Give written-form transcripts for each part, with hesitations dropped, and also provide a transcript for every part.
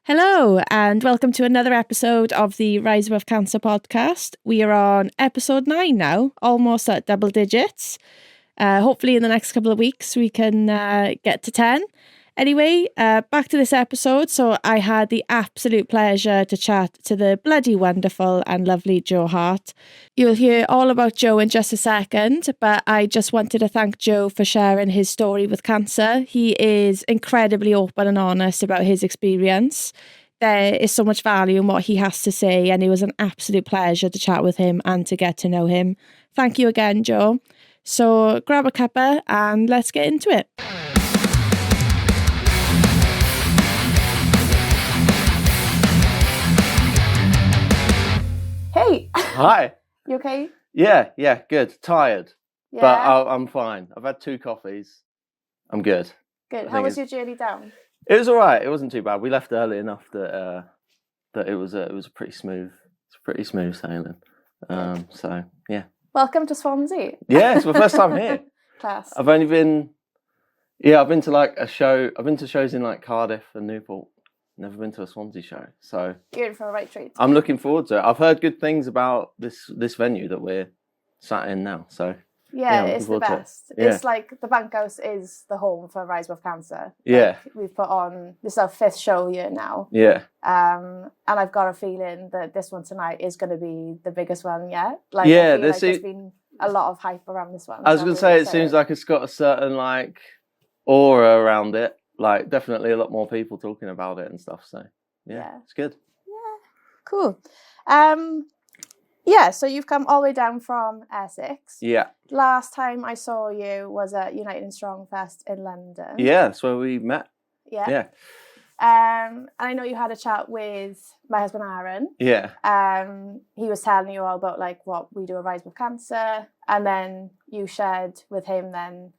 Hello, and welcome to another episode of the Rise Above Cancer podcast. We are on episode 9 now, almost at double digits. Hopefully in the next couple of weeks we can get to 10. Anyway, back to this episode. So I had the absolute pleasure to chat to the bloody wonderful and lovely Joe Hart. You'll hear all about Joe in just a second, but I just wanted to thank Joe for sharing his story with cancer. He is incredibly open and honest about his experience. There is so much value in what he has to say, and it was an absolute pleasure to chat with him and to get to know him. Thank you again, Joe. So grab a cuppa and let's get into it. Hey. Hi. You okay? Yeah, good. Tired, Yeah. but I'm fine. I've had 2 coffees. I'm good. Good. How was your journey down? It was all right. It wasn't too bad. We left early enough that it was pretty smooth. It's pretty smooth sailing. So yeah. Welcome to Swansea. Yeah, it's my first time here. Class. I've been to like a show. I've been to shows in like Cardiff and Newport. Never been to a Swansea show, so You're in for a right treat. I'm looking forward to it. I've heard good things about this venue that we're sat in now. So yeah, it's the best. Yeah. It's like the Bankhouse is the home for Rise Above Cancer. Yeah. We've put on, this is our 5th show year now. Yeah. And I've got a feeling that this one tonight is going to be the biggest one yet. Like, yeah, there's been a lot of hype around this one. I was going to say, it seems like it's got a certain like aura around it. Like definitely a lot more people talking about it and stuff. So yeah. It's good. Yeah, cool. So you've come all the way down from Essex. Yeah. Last time I saw you was at United and Strong Fest in London. Yeah, that's where we met. Yeah. Yeah. And I know you had a chat with my husband Aaron. Yeah. He was telling you all about like what we do at Rise Above Cancer, and then you shared with him then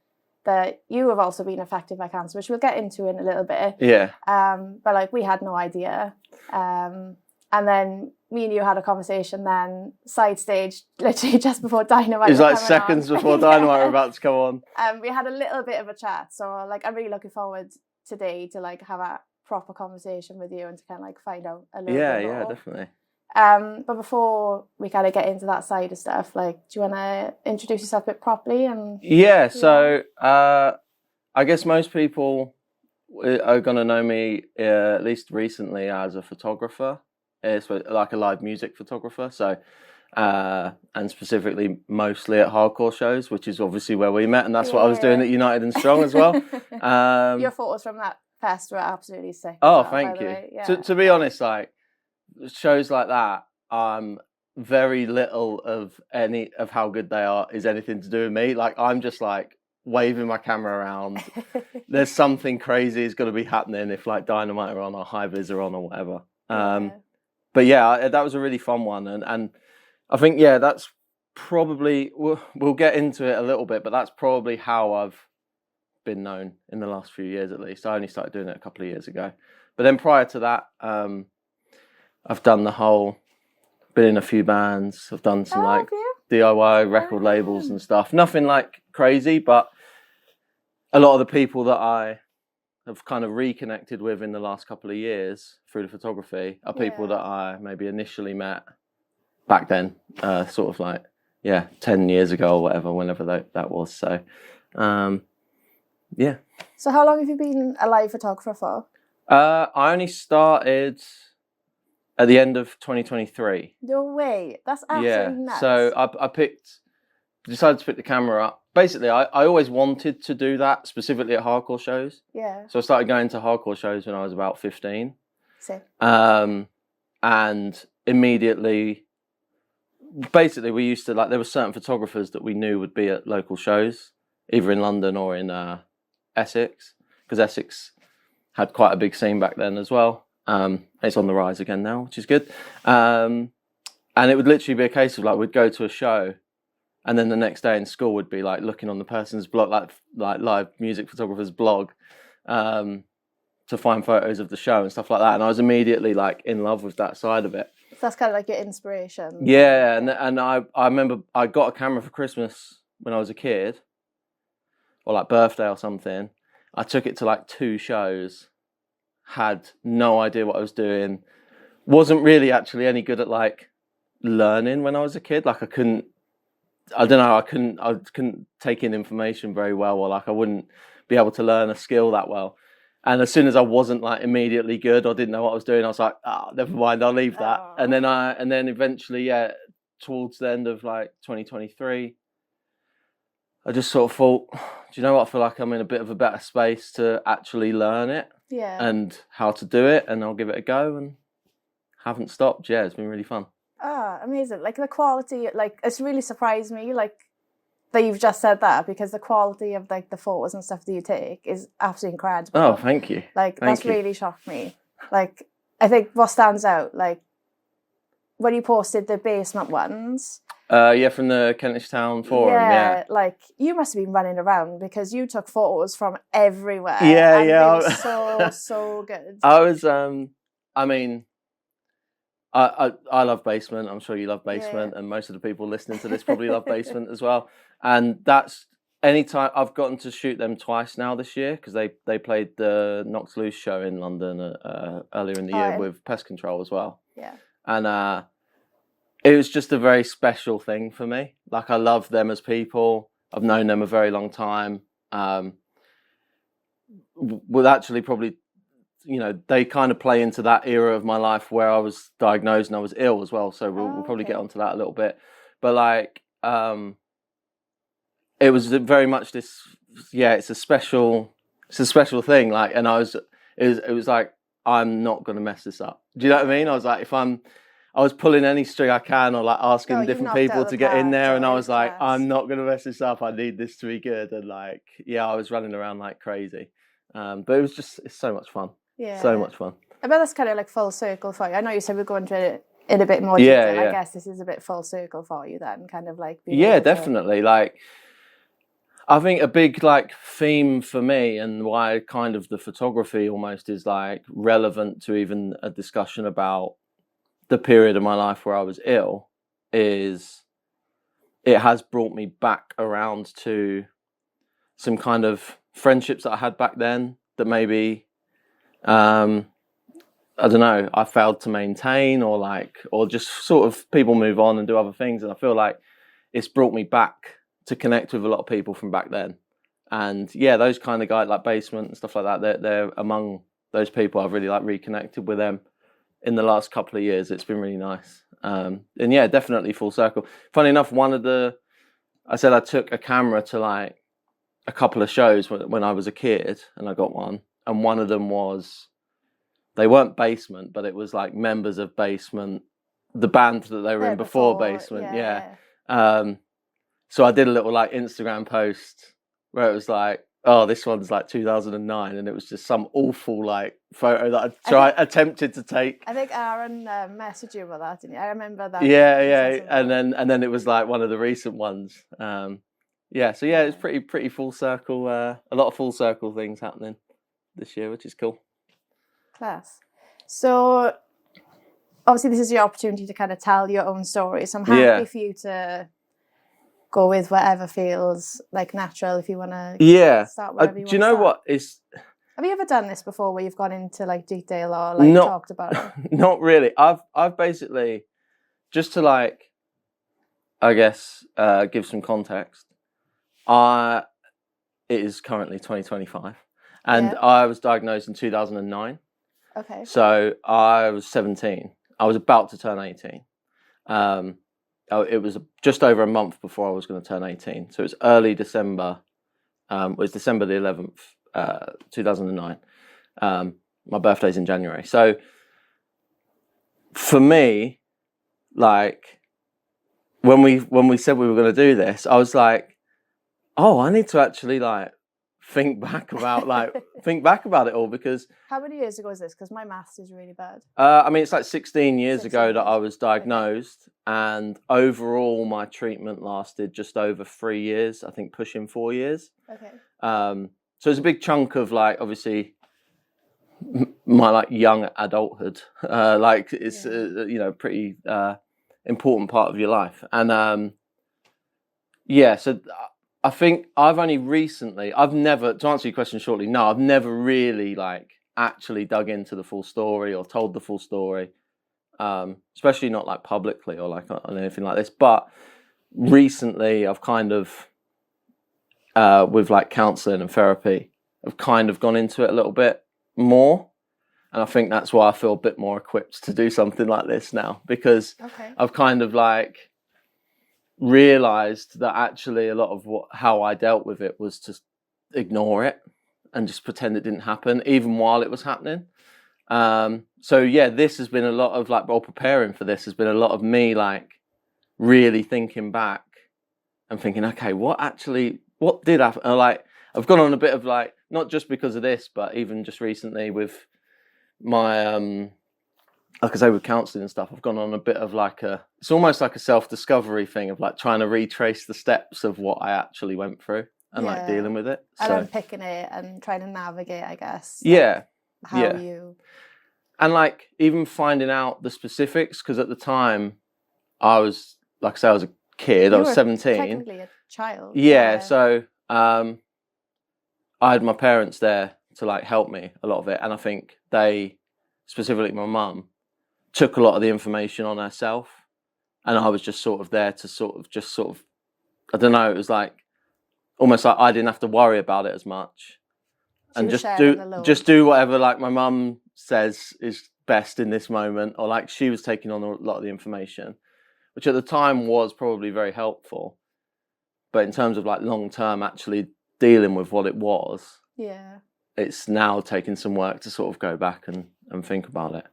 that you have also been affected by cancer, which we'll get into in a little bit. Yeah. But like we had no idea. And then me and you had a conversation then, side stage, literally just before Dynamite. It was like seconds before Dynamite were about to come on. We had a little bit of a chat. So like I'm really looking forward today to like have a proper conversation with you and to kind of like find out a little bit more. Yeah, definitely. But before we kind of get into that side of stuff, like, do you want to introduce yourself a bit properly? Yeah, so I guess most people are going to know me at least recently as a photographer. It's like a live music photographer. So, and specifically mostly at hardcore shows, which is obviously where we met, and that's what I was doing at United and Strong as well. Your photos from that fest were absolutely sick. Oh, thank you. Yeah. To be honest, like shows like that, very little of any of how good they are is anything to do with me. Like I'm just like waving my camera around. There's something crazy is going to be happening if like Dynamite are on or High Vis are on or whatever. But yeah, that was a really fun one, and I think that's probably we'll get into it a little bit, but that's probably how I've been known in the last few years at least. I only started doing it a couple of years ago, but then prior to that, I've done been in a few bands. I've done some like DIY record labels and stuff. Nothing like crazy, but a lot of the people that I have kind of reconnected with in the last couple of years through the photography are people that I maybe initially met back then, sort of like, 10 years ago or whatever, whenever that was. So, yeah. So how long have you been a live photographer for? I only started at the end of 2023. No way. That's absolutely nuts. So I decided to pick the camera up. Basically, I always wanted to do that, specifically at hardcore shows. Yeah. So I started going to hardcore shows when I was about 15. Sick. And immediately, basically, we used to, like, there were certain photographers that we knew would be at local shows, either in London or in Essex, because Essex had quite a big scene back then as well. It's on the rise again now, which is good. And it would literally be a case of like we'd go to a show, and then the next day in school would be like looking on the person's blog, like live music photographer's blog, to find photos of the show and stuff like that. And I was immediately like in love with that side of it. So that's kind of like your inspiration. Yeah, and I remember I got a camera for Christmas when I was a kid, or like birthday or something. I took it to like 2 shows. had no idea what I was doing. Wasn't really actually any good at like learning when I was a kid. Like I couldn't take in information very well, or like I wouldn't be able to learn a skill that well. And as soon as I wasn't like immediately good or didn't know what I was doing, I was like, never mind, I'll leave that. And then eventually, towards the end of like 2023, I just sort of thought, do you know what? I feel like I'm in a bit of a better space to actually learn it and how to do it, and I'll give it a go, and haven't stopped. Yeah, it's been really fun. Amazing. Like the quality, like it's really surprised me, like that you've just said that, because the quality of like the photos and stuff that you take is absolutely incredible. Oh, thank you. Like that's really shocked me. Like I think what stands out, like when you posted the basement ones. From the Kentish Town Forum. Yeah, like you must have been running around because you took photos from everywhere. Yeah, and they were so good. I was, I mean, I love Basement. I'm sure you love Basement, and most of the people listening to this probably love Basement as well. And that's anytime I've gotten to shoot them twice now this year, because they played the Knox Loose show in London earlier in the year with Pest Control as well. Yeah, and it was just a very special thing for me. Like I love them as people. I've known them a very long time. Would actually probably, they kind of play into that era of my life where I was diagnosed and I was ill as well. So we'll probably get onto that a little bit. But like, it was very much this. Yeah, it's a special thing. Like, and it was like, I'm not going to mess this up. Do you know what I mean? I was like, I was pulling any string I can, or like asking different people to get in there, and I was like, I'm not going to mess this up. I need this to be good. And like, I was running around like crazy. But it's so much fun. Yeah. So much fun. I bet that's kind of like full circle for you. I know you said we're going to it in a bit more detail. I guess this is a bit full circle for you then, kind of like. Definitely. Like, I think a big like theme for me, and why kind of the photography almost is like relevant to even a discussion about the period of my life where I was ill, is it has brought me back around to some kind of friendships that I had back then that maybe, I don't know, I failed to maintain, or just sort of people move on and do other things. And I feel like it's brought me back to connect with a lot of people from back then. And those kind of guys like Basement and stuff like that, they're among those people I've really like reconnected with them in the last couple of years. It's been really nice. And definitely full circle. Funny enough, I said I took a camera to like a couple of shows when I was a kid, and I got one. And one of them they weren't Basement, but it was like members of Basement, the band that they were in before Basement. So I did a little like Instagram post where it was like, oh, this one's like 2009, and it was just some awful like photo that I attempted to take. I think Aaron messaged you about that, didn't you? I remember that. Yeah, and then it was like one of the recent ones. It's pretty full circle. A lot of full circle things happening this year, which is cool. Class. So obviously, this is your opportunity to kind of tell your own story. So I'm happy for you to go with whatever feels like natural, if you want to start wherever you want to start. Do you know what is... Have you ever done this before where you've gone into like detail or like talked about it? Not really. I've basically, just to like, I guess, give some context, it is currently 2025, and I was diagnosed in 2009. Okay. So I was 17. I was about to turn 18. It was just over a month before I was going to turn 18. So it was early December. It was December the 11th, 2009. My birthday's in January. So for me, like when we said we were going to do this, I was like, oh, I need to actually like think back about it all, because how many years ago is this? Because my maths is really bad. I mean, it's like 16 years ago that I was diagnosed, and overall my treatment lasted just over 3 years. I think pushing 4 years. Okay. So it's a big chunk of like obviously my like young adulthood. It's pretty important part of your life, and so. I think I've only recently, to answer your question shortly, no, I've never really like actually dug into the full story or told the full story, especially not like publicly or like on anything like this. But recently I've kind of, with like counselling and therapy, I've kind of gone into it a little bit more. And I think that's why I feel a bit more equipped to do something like this now, because I've kind of like realised that actually a lot of how I dealt with it was to ignore it and just pretend it didn't happen, even while it was happening. So yeah, this has been a lot of like, while preparing for this has been a lot of me like really thinking back and thinking, okay, what did happen? And like, I've gone on a bit of like, not just because of this, but even just recently with my, like I say, with counselling and stuff, I've gone on a bit of like it's almost like a self-discovery thing of like trying to retrace the steps of what I actually went through and like dealing with it. And unpicking it and trying to navigate, I guess. You... And like even finding out the specifics, because at the time I was, like I say, I was a kid, I was 17. Technically a child. Yeah, so I had my parents there to like help me a lot of it, and I think they, specifically my mum, took a lot of the information on herself, and I was just sort of there to I don't know, it was like almost like I didn't have to worry about it as much, and just do whatever like my mum says is best in this moment, or like she was taking on a lot of the information, which at the time was probably very helpful, but in terms of like long term actually dealing with what it was, it's now taking some work to sort of go back and think about it.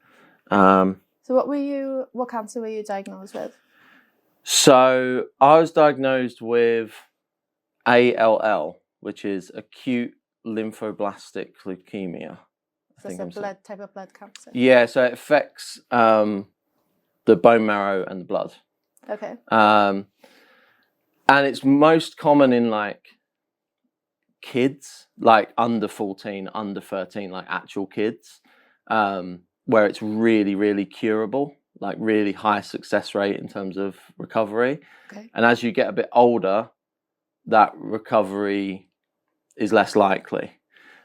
So what cancer were you diagnosed with? So I was diagnosed with ALL, which is acute lymphoblastic leukemia. Is this a type of blood cancer? Yeah, so it affects the bone marrow and the blood. Okay. And it's most common in like kids, like under 14, under 13, like actual kids, where it's really, really curable, like really high success rate in terms of recovery. Okay. And as you get a bit older, that recovery is less likely.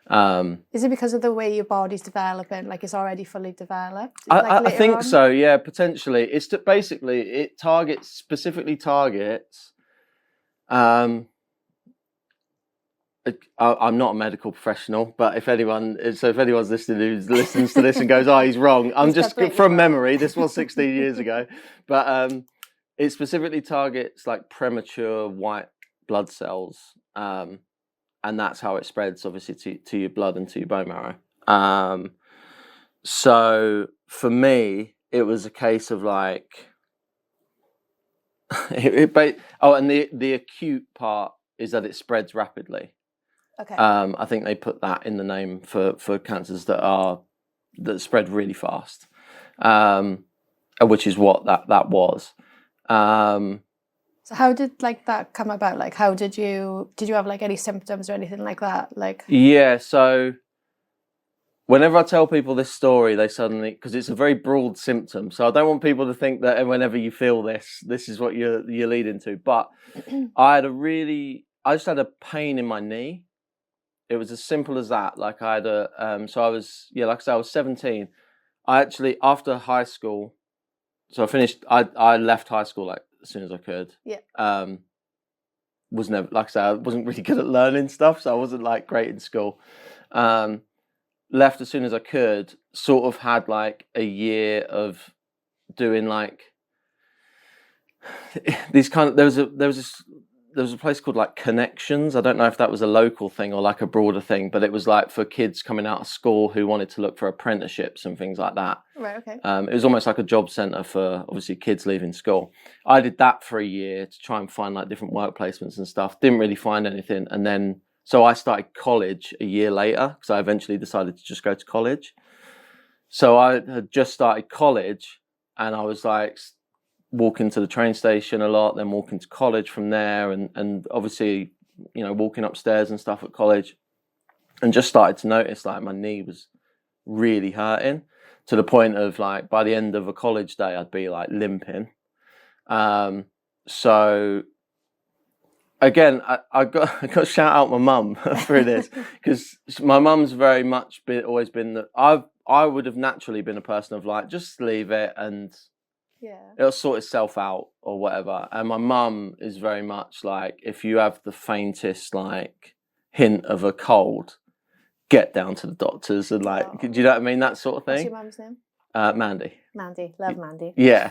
Is it because of the way your body's developing, like it's already fully developed? I think so, yeah, potentially. It's basically, it specifically targets, I'm not a medical professional, but if anyone's listening who listens to this and goes, "Oh, he's wrong," I'm just from memory. This was 16 years ago, but it specifically targets like premature white blood cells, and that's how it spreads, obviously, to your blood and to your bone marrow. So for me, it was a case of like, and the acute part is that it spreads rapidly. Okay. I think they put that in the name for cancers that spread really fast, which is what that was. So how did like that come about? Like, how did you have like any symptoms or anything like that? Like, yeah. So whenever I tell people this story, they suddenly, because it's a very broad symptom, so I don't want people to think that whenever you feel this is what you're leading to. But I just had a pain in my knee. It was as simple as that. Like I had so I was, like I said, I was 17. I actually, after high school, so I finished, I left high school like as soon as I could. Yeah. Was never, like I said, I wasn't really good at learning stuff, so I wasn't like great in school. Left as soon as I could, sort of had like a year of doing like these kind of, there was a place called like Connections. I don't know if that was a local thing or like a broader thing, but it was like for kids coming out of school who wanted to look for apprenticeships and things like that. Right, okay. It was almost like a job centre for obviously kids leaving school. I did that for a year to try and find like different work placements and stuff. Didn't really find anything. And then, so I started college a year later because I eventually decided to just go to college. So I had just started college and I was like, walking to the train station a lot, then walking to college from there, and obviously, walking upstairs and stuff at college, and just started to notice like my knee was really hurting to the point of like by the end of a college day I'd be like limping. So again, I got to shout out my mum through this, because my mum's very much always been that I would have naturally been a person of like, just leave it and it'll sort itself out or whatever. And my mum is very much like, if you have the faintest like hint of a cold, get down to the doctors and like, do you know what I mean? That sort of thing. What's your mum's name? Mandy. Mandy, love Mandy. Yeah.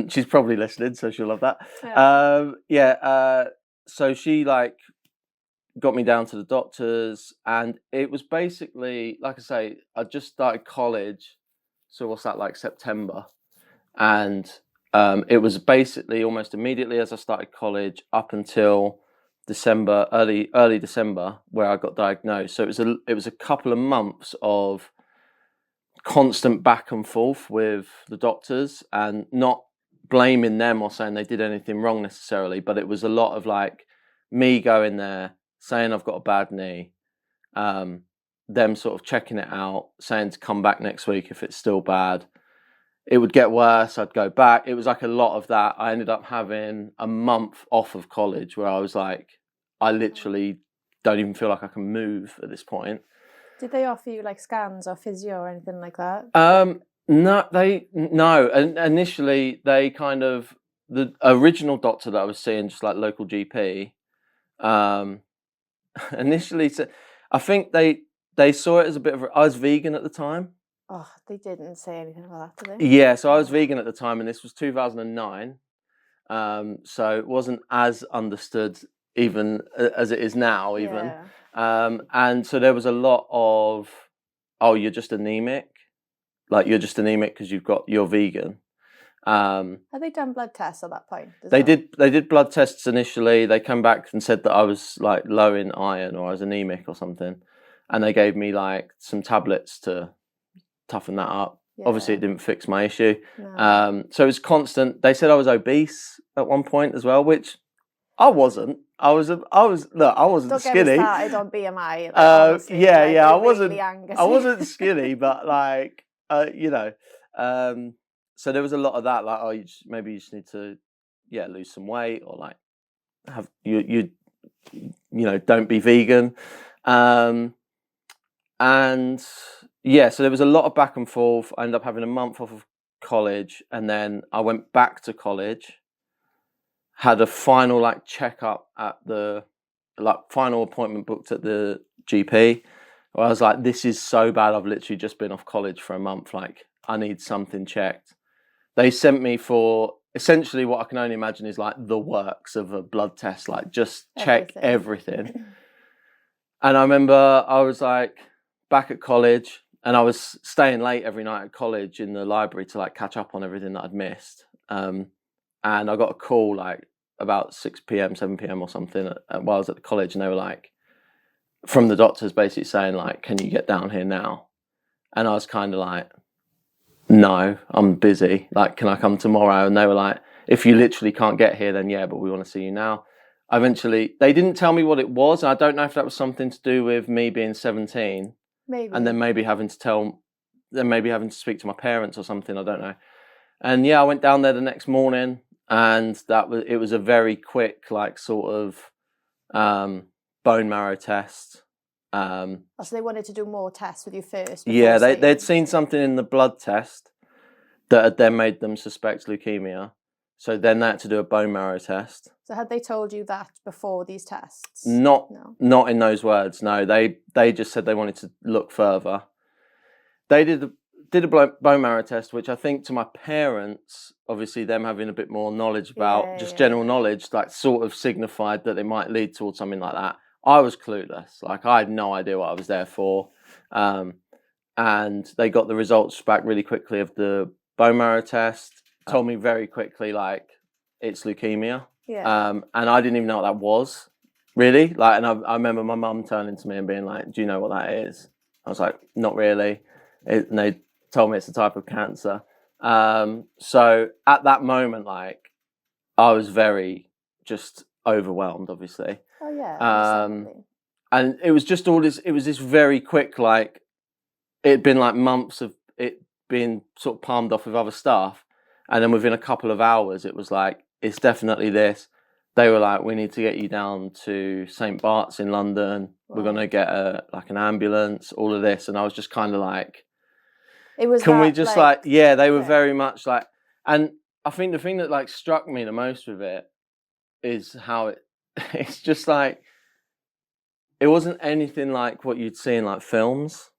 She's probably listening, so she'll love that. So she like got me down to the doctors, and it was basically, like I say, I just started college. So what's that, like September? And it was basically almost immediately as I started college up until December, early December, where I got diagnosed. So it was a couple of months of constant back and forth with the doctors, and not blaming them or saying they did anything wrong necessarily, but it was a lot of like me going there saying I've got a bad knee, them sort of checking it out, saying to come back next week if it's still bad. It would get worse, I'd go back. It was like a lot of that. I ended up having a month off of college where I was like, I literally don't even feel like I can move at this point. Did they offer you like scans or physio or anything like that? No. And initially, they kind of, the original doctor that I was seeing, just like local GP, initially, I think they saw it as a bit of, I was vegan at the time. Oh, they didn't say anything about that, did they? Yeah, so I was vegan at the time, and this was 2009. So it wasn't as understood even as it is now, even. Yeah. And so there was a lot of, oh, you're just anemic. Like, you're just anemic because you're vegan. Had they done blood tests at that point? They did blood tests initially. They came back and said that I was like low in iron, or I was anemic or something. And they gave me like some tablets to toughen that up. Yeah. Obviously it didn't fix my issue. No. So it was constant. They said I was obese at one point as well, which I wasn't. I wasn't Don't skinny. Get me started on BMI. Honestly, I really wasn't skinny, but like, you know, so there was a lot of that, like, oh, maybe you just need to, lose some weight, or like have you know, don't be vegan, and so there was a lot of back and forth. I ended up having a month off of college, and then I went back to college, had a final like checkup at the final appointment booked at the GP. Where I was like, this is so bad. I've literally just been off college for a month. Like, I need something checked. They sent me for essentially what I can only imagine is like the works of a blood test, like just check everything. And I remember I was like back at college, and I was staying late every night at college in the library to like catch up on everything that I'd missed. And I got a call like about 6 p.m, 7 p.m. or something while I was at the college, and they were like, from the doctors basically saying like, can you get down here now? And I was kind of like, no, I'm busy. Like, can I come tomorrow? And they were like, if you literally can't get here, then yeah, but we want to see you now. Eventually, they didn't tell me what it was. I don't know if that was something to do with me being 17. Maybe. And then maybe having to speak to my parents or something. I don't know. And yeah, I went down there the next morning, and it was a very quick, like, sort of bone marrow test. So they wanted to do more tests with you first? Yeah, they'd seen something in the blood test that had then made them suspect leukemia. So then they had to do a bone marrow test. So had they told you that before these tests? Not in those words, no. They just said they wanted to look further. They did a bone marrow test, which I think to my parents, obviously them having a bit more knowledge about general knowledge, like sort of signified that it might lead towards something like that. I was clueless. Like, I had no idea what I was there for. And they got the results back really quickly of the bone marrow test, told me very quickly, like, it's leukemia. Yeah. And I didn't even know what that was, really. Like, and I remember my mum turning to me and being like, do you know what that is? I was like, not really. And they told me it's a type of cancer. So at that moment, like, I was very just overwhelmed, obviously. Oh yeah. And it was just all this. It was this very quick, like, it'd been like months of it being sort of palmed off with other stuff, and then within a couple of hours, it was like, it's definitely this. they were like, we need to get you down to St. Bart's in London. Wow. We're going to get an ambulance, all of this. And I was just kind of like, can we just they were very much like, and I think the thing that like struck me the most with it is how it's just like, it wasn't anything like what you'd see in like films.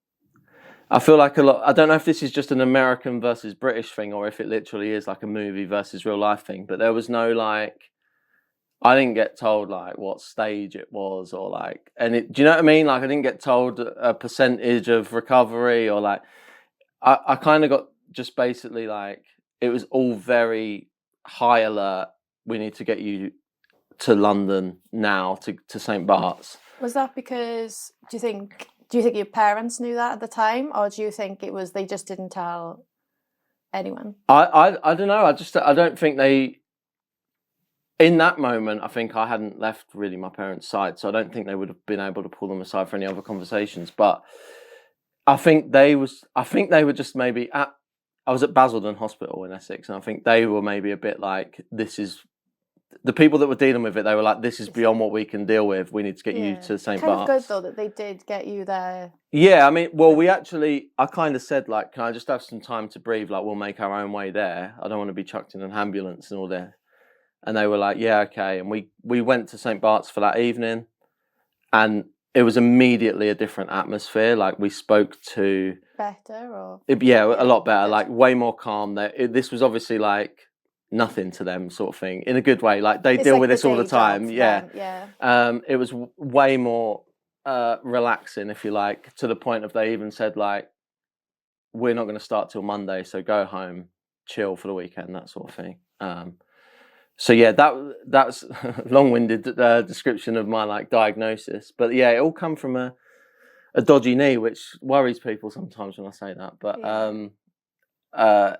I feel like I don't know if this is just an American versus British thing or if it literally is like a movie versus real life thing, but there was no like, I didn't get told like what stage it was or like, do you know what I mean? Like I didn't get told a percentage of recovery or like, I kind of got just basically like, it was all very high alert. We need to get you to London now to St. Bart's. Was that because, do you think your parents knew that at the time, or do you think it was they just didn't tell anyone? I don't know. I don't think they. In that moment, I think I hadn't left really my parents' side, so I don't think they would have been able to pull them aside for any other conversations. But I think they were just maybe at. I was at Basildon Hospital in Essex, and I think they were maybe a bit like, this is. The people that were dealing with it, they were like, this is beyond what we can deal with. We need to get you to St. Bart's. Kind of good, though, that they did get you there. Yeah, I mean, well, I kind of said, like, can I just have some time to breathe? Like, we'll make our own way there. I don't want to be chucked in an ambulance and all that. And they were like, yeah, okay. And we went to St. Bart's for that evening. And it was immediately a different atmosphere. Like, we spoke to... Better or... Yeah, a lot better. Like, way more calm. This was obviously, like... nothing to them sort of thing in a good way, like they deal with this all the time. It was way more relaxing, if you like, to the point of they even said like, we're not going to start till Monday, so go home, chill for the weekend, that sort of thing. So yeah, that's long-winded description of my like diagnosis, but yeah, it all come from a dodgy knee, which worries people sometimes when I say that, but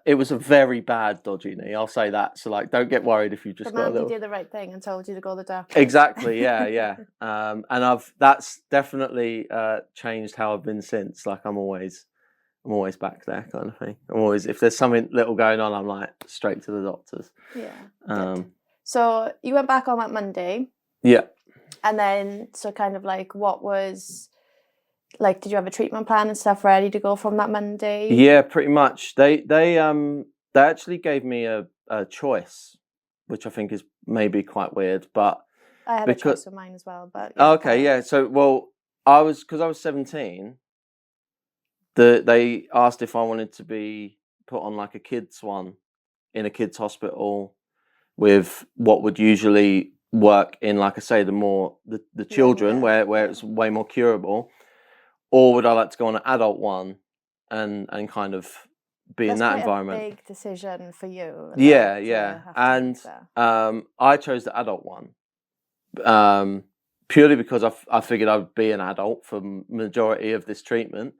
it was a very bad dodgy knee, I'll say that. So like, don't get worried if you just got a little... He did the right thing and told you to go to the doctor. Exactly, yeah. And that's definitely changed how I've been since. Like I'm always back there, kind of thing. I'm always, if there's something little going on, I'm like straight to the doctors. Yeah. So you went back on that Monday. Yeah. And then, so kind of like, what was... Like, did you have a treatment plan and stuff ready to go from that Monday? Yeah, pretty much. They actually gave me a choice, which I think is maybe quite weird, but I had a choice of mine as well. But yeah. So, well, because I was 17. They asked if I wanted to be put on like a kids one in a kids hospital with what would usually work in, like I say, the children where it's way more curable. Or would I like to go on an adult one and kind of be in that environment? That's a big decision for you. Yeah. And I chose the adult one purely because I figured I would be an adult for the majority of this treatment.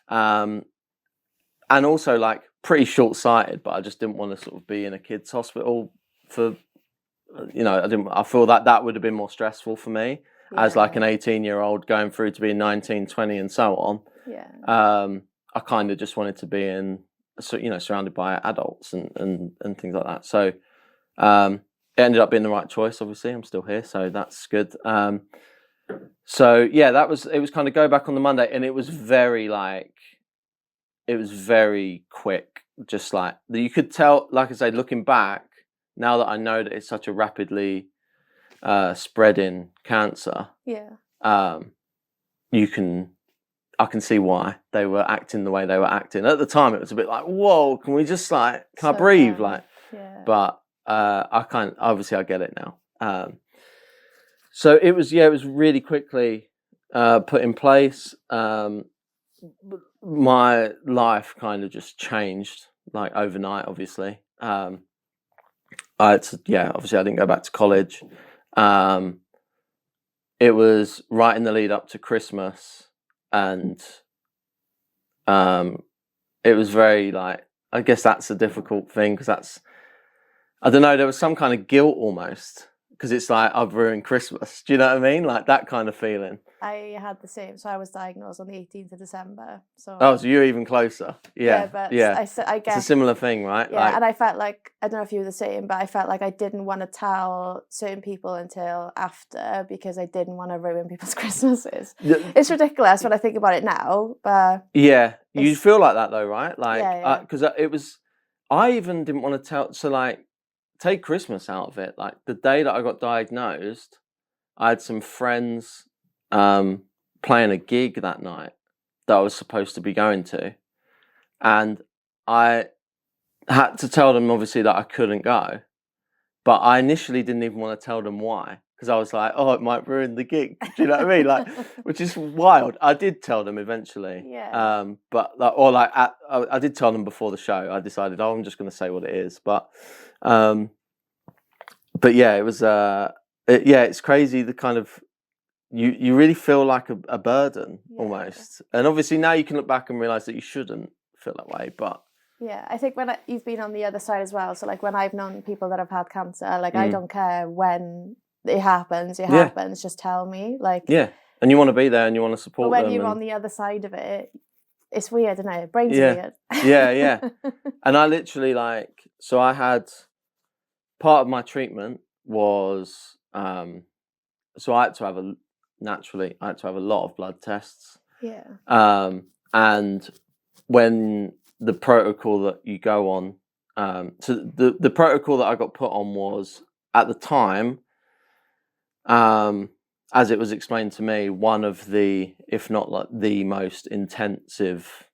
And also like pretty short-sighted, but I just didn't want to sort of be in a kids' hospital for, I feel that would have been more stressful for me. As like an 18-year-old going through to being 19, 20 and so on. I kind of just wanted to be surrounded by adults and things like that. So it ended up being the right choice, obviously. I'm still here, so that's good. So yeah, it was kind of go back on the Monday, and it was very quick. Just like you could tell, like I say, looking back, now that I know that it's such a rapidly spreading cancer, I can see why they were acting the way they were acting. At the time it was a bit like, whoa, can I breathe? But obviously I get it now. So it was really quickly put in place. My life kind of just changed like overnight, obviously. Obviously I didn't go back to college. It was right in the lead up to Christmas, and it was very like, I guess that's a difficult thing because I don't know, there was some kind of guilt almost because it's like I've ruined Christmas. Do you know what I mean? Like that kind of feeling. I had the same. So I was diagnosed on the 18th of December. So You're even closer. Yeah, but yeah. I guess It's a similar thing, right? Yeah, and I felt like, I don't know if you were the same, but I felt like I didn't want to tell certain people until after, because I didn't want to ruin people's Christmases. It's ridiculous when I think about it now, but yeah, you feel like that though, right? Like, because I even didn't want to tell. So like, take Christmas out of it. Like the day that I got diagnosed, I had some friends playing a gig that night that I was supposed to be going to, and I had to tell them obviously that I couldn't go, but I initially didn't even want to tell them why, because I was like, oh, it might ruin the gig. Do you know what I mean? Like, which is wild. I did tell them eventually, but I did tell them before the show. I decided, I'm just going to say what it is, but yeah, it was it's crazy. The kind of you really feel like a burden almost, and obviously now you can look back and realize that you shouldn't feel that way, but. Yeah, I think when you've been on the other side as well, so like when I've known people that have had cancer, like I don't care when it happens, just tell me. Like, yeah, and you want to be there and you want to support them. But when you're on the other side of it, it's weird, isn't it? Brain's weird. Yeah. And I literally so I had part of my treatment was, so I had to have a lot of blood tests. Yeah. And when the protocol that you go on, so the protocol that I got put on was, at the time, as it was explained to me, one of the, if not like the most intensive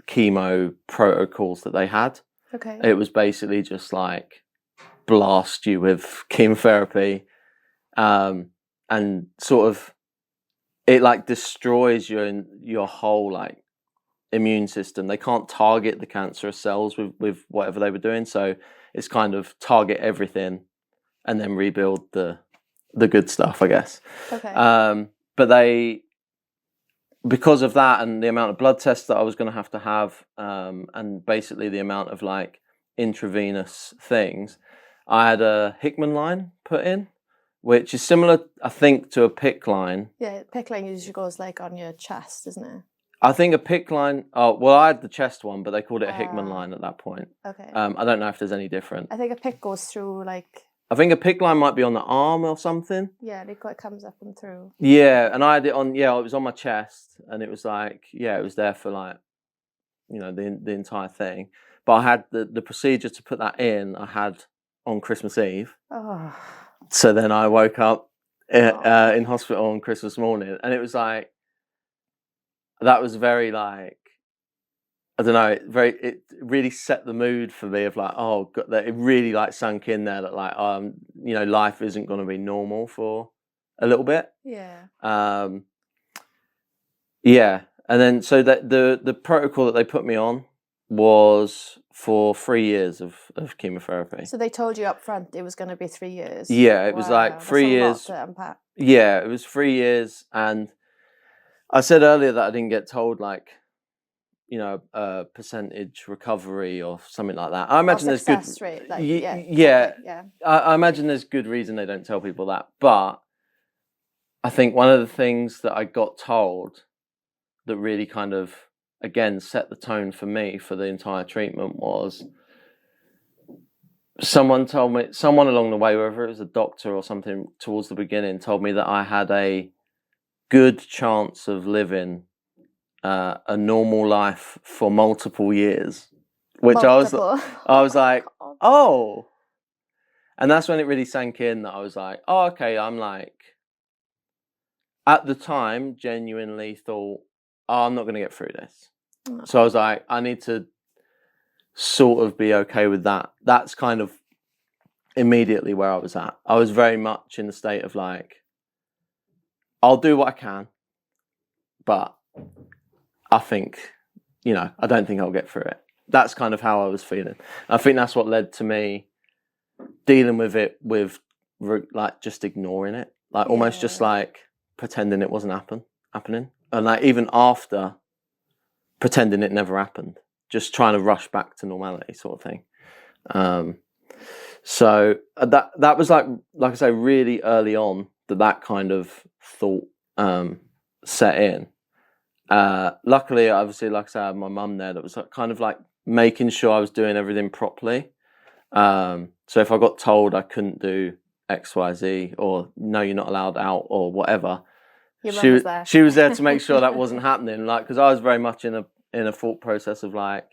chemo protocols that they had. Okay. It was basically just like blast you with chemotherapy, and sort of it like destroys your whole like immune system. They can't target the cancerous cells with whatever they were doing, so it's kind of target everything and then rebuild the good stuff, I guess. Okay. But because of that and the amount of blood tests that I was going to have, and basically the amount of like intravenous things, I had a Hickman line put in, which is similar, I think, to a PICC line. Yeah, PICC line usually goes like on your chest, isn't it? I think a PICC line. Oh, well, I had the chest one, but they called it a Hickman line at that point. Okay. I don't know if there's any different. I think a PICC goes through like. I think a PICC line might be on the arm or something. Yeah, it comes up and through. Yeah, and I had it on. Yeah, it was on my chest, and it was like, it was there for like, the entire thing. But I had the procedure to put that in. I had on Christmas Eve. Oh. So then I woke up in hospital on Christmas morning, and it was like. That was very like, I don't know, it really set the mood for me of like, oh God, that it really like sunk in there that like, life isn't going to be normal for a little bit. Yeah. Yeah. And then, so that the protocol that they put me on was for 3 years of chemotherapy. So they told you up front it was going to be 3 years? Yeah, it was like 3 years. That's a lot to unpack. Yeah, it was 3 years, and I said earlier that I didn't get told like, a percentage recovery or something like that. I imagine there's good rate. Like, I imagine there's good reason they don't tell people that. But I think one of the things that I got told that really kind of again set the tone for me for the entire treatment was someone along the way, whether it was a doctor or something towards the beginning, told me that I had a good chance of living a normal life for multiple years, which I was like, oh, and that's when it really sank in that I was like, oh, okay, I'm like, at the time, genuinely thought, oh, I'm not going to get through this. Oh. So I was like, I need to sort of be okay with that. That's kind of immediately where I was at. I was very much in the state of like, I'll do what I can, but I think, I don't think I'll get through it. That's kind of how I was feeling. I think that's what led to me dealing with it with like just ignoring it, like almost just like pretending it wasn't happening. And like even after pretending it never happened, just trying to rush back to normality sort of thing. So that was like I say, really early on that kind of thought set in. Luckily, obviously, like I said, I had my mum there that was kind of like making sure I was doing everything properly. So if I got told I couldn't do X, Y, Z, or no, you're not allowed out, or whatever, she was there to make sure that wasn't happening. Like, because I was very much in a thought process of like,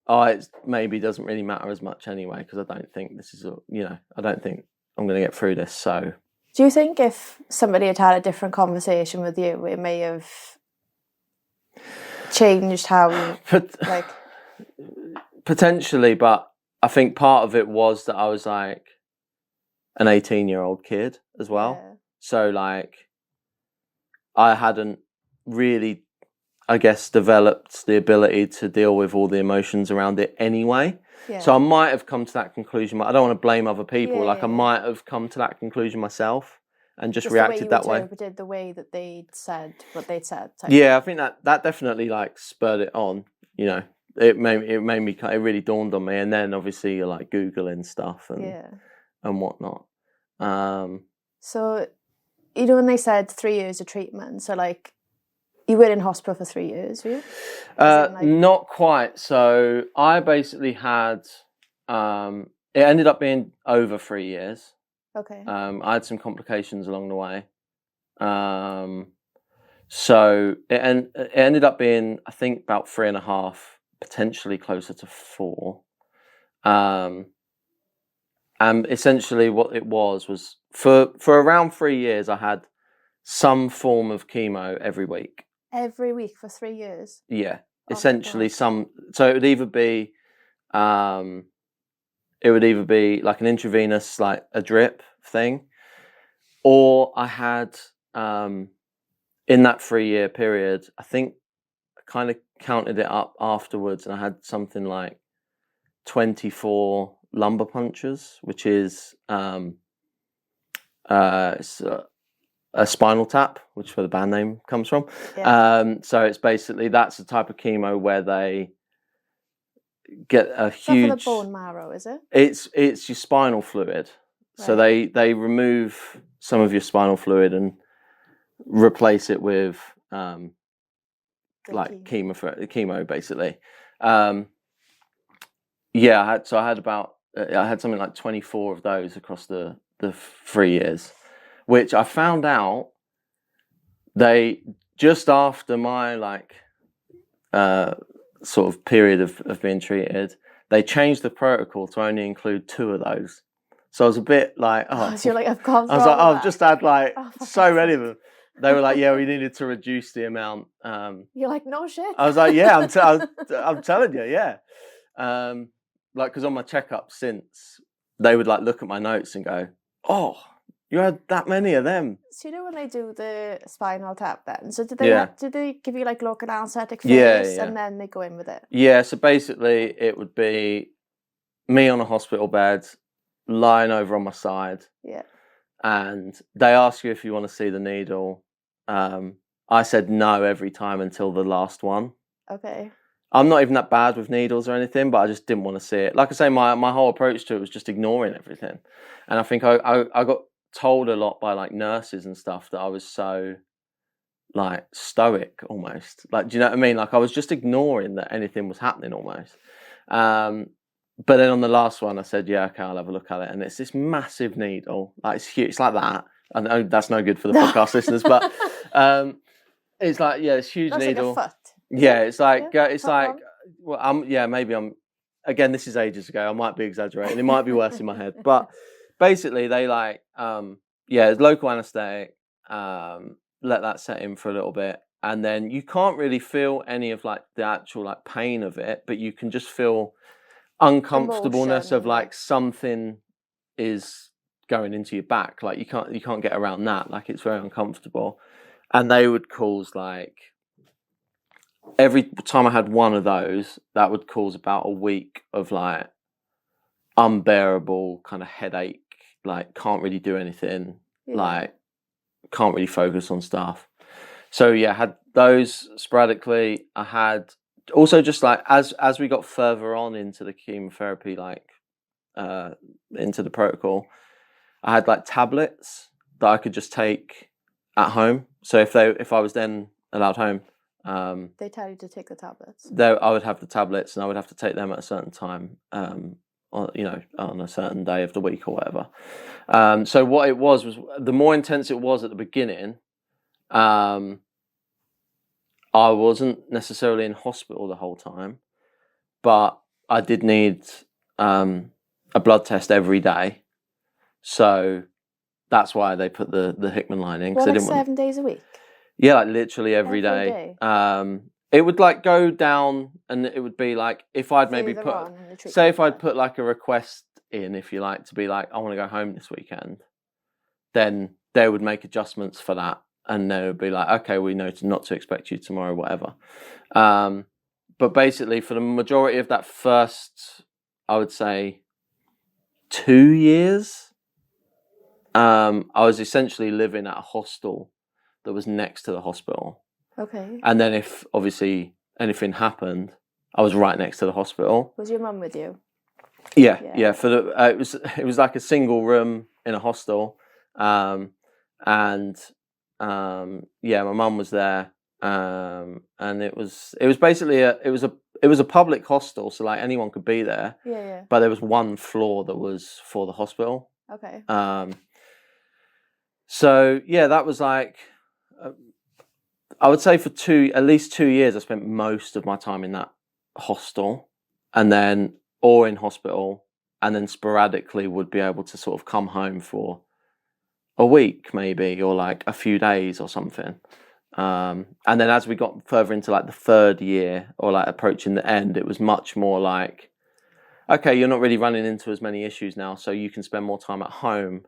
oh, it maybe doesn't really matter as much anyway, because I don't think this is, I don't think I'm going to get through this. So, do you think if somebody had had a different conversation with you, it may have changed how you, like... Potentially, but I think part of it was that I was like an 18-year-old kid as well. Yeah. So like I hadn't really, I guess, developed the ability to deal with all the emotions around it anyway. Yeah. So I might have come to that conclusion. I don't want to blame other people. Yeah, I might have come to that conclusion myself and just reacted that way. Interpreted the way that they'd said what they'd said. Yeah, I think that definitely like spurred it on. It made me. It really dawned on me, and then obviously you're like Googling stuff and whatnot. So, when they said 3 years of treatment, so like you were in hospital for 3 years, were you? Not quite. So I basically had. It ended up being over 3 years. Okay. I had some complications along the way. So it ended up being, I think, about 3.5. Potentially closer to 4. And essentially what it was for around 3 years I had some form of chemo every week. Every week for 3 years? Yeah. Essentially so it would either be like an intravenous, like a drip thing, or I had in that 3-year period, I think I kind of counted it up afterwards, and I had something like 24 lumbar punctures, which is it's a spinal tap, which is where the band name comes from. Yeah. So it's basically, that's the type of chemo where they get a huge... for the bone marrow, is it? It's your spinal fluid. Right. So they remove some of your spinal fluid and replace it with like chemo basically. I had something like 24 of those across the 3 years, which I found out they just after my like sort of period of being treated, they changed the protocol to only include 2 of those. So I was a bit like, so you're like, I've gone. I was like, I've just had like so many of them. They were like, yeah, we needed to reduce the amount. You're like, no shit. I was like, yeah, I'm telling you, yeah. Like, because on my checkup since, they would like look at my notes and go, oh, you had that many of them. So when they do the spinal tap then, so did they give you like local anaesthetic first and then they go in with it? Yeah, so basically it would be me on a hospital bed, lying over on my side. Yeah. And they ask you if you want to see the needle. I said no every time until the last one. Okay. I'm not even that bad with needles or anything, but I just didn't want to see it. Like I say, my whole approach to it was just ignoring everything. And I think I got told a lot by like nurses and stuff that I was so like stoic almost. Like, do you know what I mean? Like I was just ignoring that anything was happening almost. But then on the last one, I said, yeah, okay, I'll have a look at it. And it's this massive needle. Like, it's huge. It's like that. I know that's no good for the podcast listeners, but it's like, yeah, it's huge that's needle. Like a foot. Yeah, it's like, well, maybe again, this is ages ago. I might be exaggerating. It might be worse in my head. But basically, they like, it's local anaesthetic, let that set in for a little bit. And then you can't really feel any of like the actual like pain of it, but you can just feel uncomfortableness of like something is going into your back. Like you can't get around that. Like it's very uncomfortable. And they would cause like, every time I had one of those, that would cause about a week of like unbearable kind of headache, like can't really do anything, like can't really focus on stuff. So yeah, I had those sporadically. I had also just like as we got further on into the chemotherapy like into the protocol, I had like tablets that I could just take at home. So if I was then allowed home, they tell you to take the tablets. I would have the tablets, and I would have to take them at a certain time, on a certain day of the week or whatever. So what it was the more intense it was at the beginning. I wasn't necessarily in hospital the whole time, but I did need a blood test every day. So that's why they put the Hickman line in. Well, like 7 days a week? Yeah, like literally every day. It would like go down, and it would be like if I'd maybe if I'd put like a request in, if you like, to be like, I want to go home this weekend, then they would make adjustments for that, and they would be like, okay, we know not to expect you tomorrow, whatever. But basically, for the majority of that first, I would say, 2 years, I was essentially living at a hostel that was next to the hospital. Okay. And then if obviously anything happened, I was right next to the hospital. Was your mum with you? Yeah. For the it was like a single room in a hostel, my mum was there, and it was basically it was a public hostel, so like anyone could be there. Yeah. But there was one floor that was for the hospital. Okay. So yeah, that was like. I would say for at least 2 years, I spent most of my time in that hostel, or in hospital, and then sporadically would be able to sort of come home for a week maybe, or like a few days or something. And then as we got further into like the third year, or like approaching the end, it was much more like, okay, you're not really running into as many issues now, so you can spend more time at home.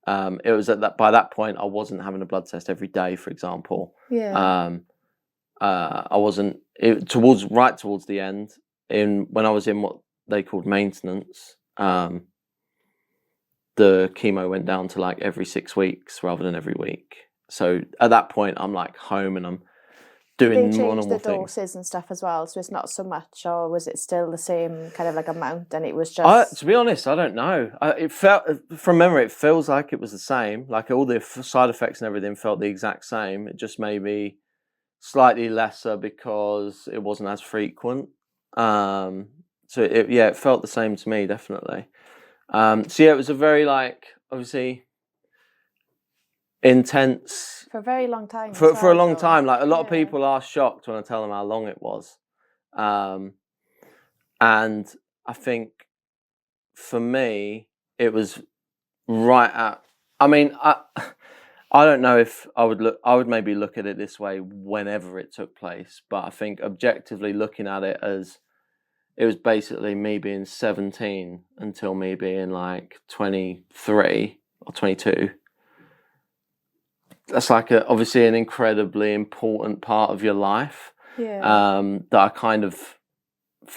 It was by that point I wasn't having a blood test every day, for example. Yeah. I wasn't towards the end, when I was in what they called maintenance. The chemo went down to like every 6 weeks rather than every week. So at that point, I'm like home and I'm doing more normal things. They changed the doses and stuff as well, so it's not so much, or was it still the same kind of like amount? And it was just. To be honest, I don't know. It felt, from memory, it feels like it was the same. Like all the side effects and everything felt the exact same. It just maybe slightly lesser because it wasn't as frequent. So it felt the same to me, definitely. It was a very like obviously intense for a very long time. For a long time, like a lot of people are shocked when I tell them how long it was, and I think for me it was right at. I mean, I don't know if I would maybe look at it this way whenever it took place, but I think objectively looking at it as it was basically me being 17 until me being like 23 or 22. That's like obviously an incredibly important part of your life. Yeah. That I kind of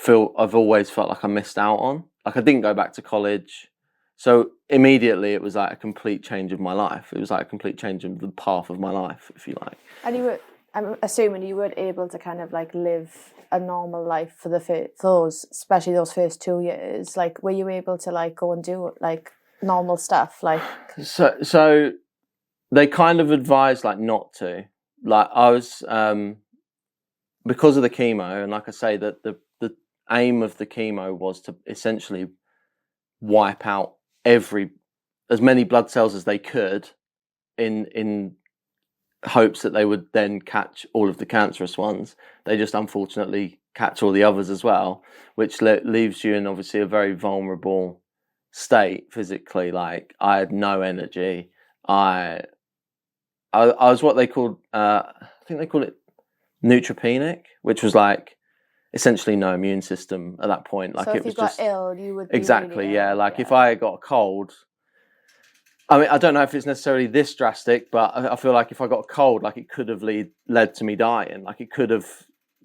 I've always felt like I missed out on. Like I didn't go back to college. So immediately it was like a complete change of my life. It was like a complete change of the path of my life, if you like. And I'm assuming you weren't able to kind of like live a normal life for especially those first 2 years. Like, were you able to like go and do like normal stuff? Like, so they kind of advised like not to. Like I was, because of the chemo, and like I say, that the aim of the chemo was to essentially wipe out as many blood cells as they could, in hopes that they would then catch all of the cancerous ones. They just unfortunately catch all the others as well, which leaves you in obviously a very vulnerable state physically. Like I had no energy. I was what they called, I think they called it neutropenic, which was like essentially no immune system at that point. Like, so if you got ill, you would be exactly really yeah. ill, Like if I got a cold, I mean, I don't know if it's necessarily this drastic, but I feel like if I got a cold, like it could have led to me dying. Like it could have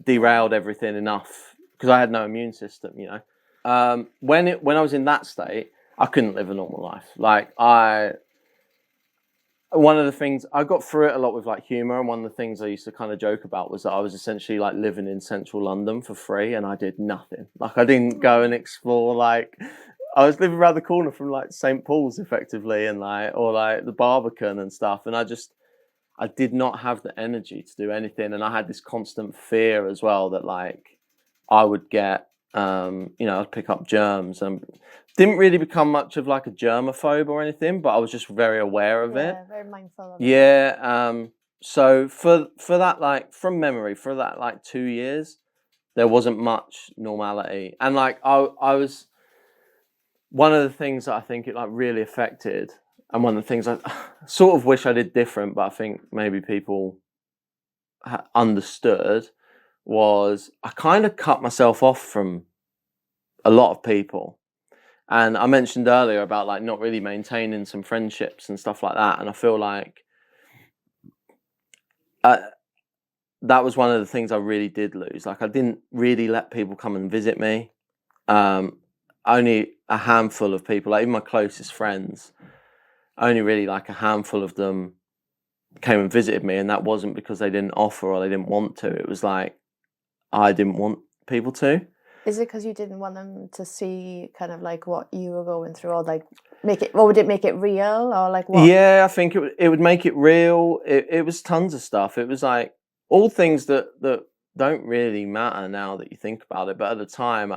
derailed everything enough because I had no immune system. You know, when I was in that state, I couldn't live a normal life. Like one of the things I got through it a lot with like humor, and one of the things I used to kind of joke about was that I was essentially like living in central London for free, and I did nothing. Like I didn't go and explore like I was living around the corner from like St. Paul's effectively, and or like the Barbican and stuff, and I did not have the energy to do anything, and I had this constant fear as well that like I would get, I'd pick up germs, and didn't really become much of like a germaphobe or anything, but I was just very aware of it. Yeah, very mindful of it. Yeah. So for that, like from memory, for that like 2 years, there wasn't much normality, and like I was. One of the things that I think it like really affected, and one of the things I sort of wish I did different, but I think maybe people understood, was I kind of cut myself off from a lot of people. And I mentioned earlier about like not really maintaining some friendships and stuff like that. And I feel like that was one of the things I really did lose. Like I didn't really let people come and visit me. Only a handful of people, like even my closest friends, only really like a handful of them came and visited me, and that wasn't because they didn't offer or they didn't want to. It was like I didn't want people to. Is it because you didn't want them to see kind of like what you were going through, or like would it make it real, or like what? Yeah, I think it would make it real. It was tons of stuff. It was like all things that don't really matter now that you think about it, but at the time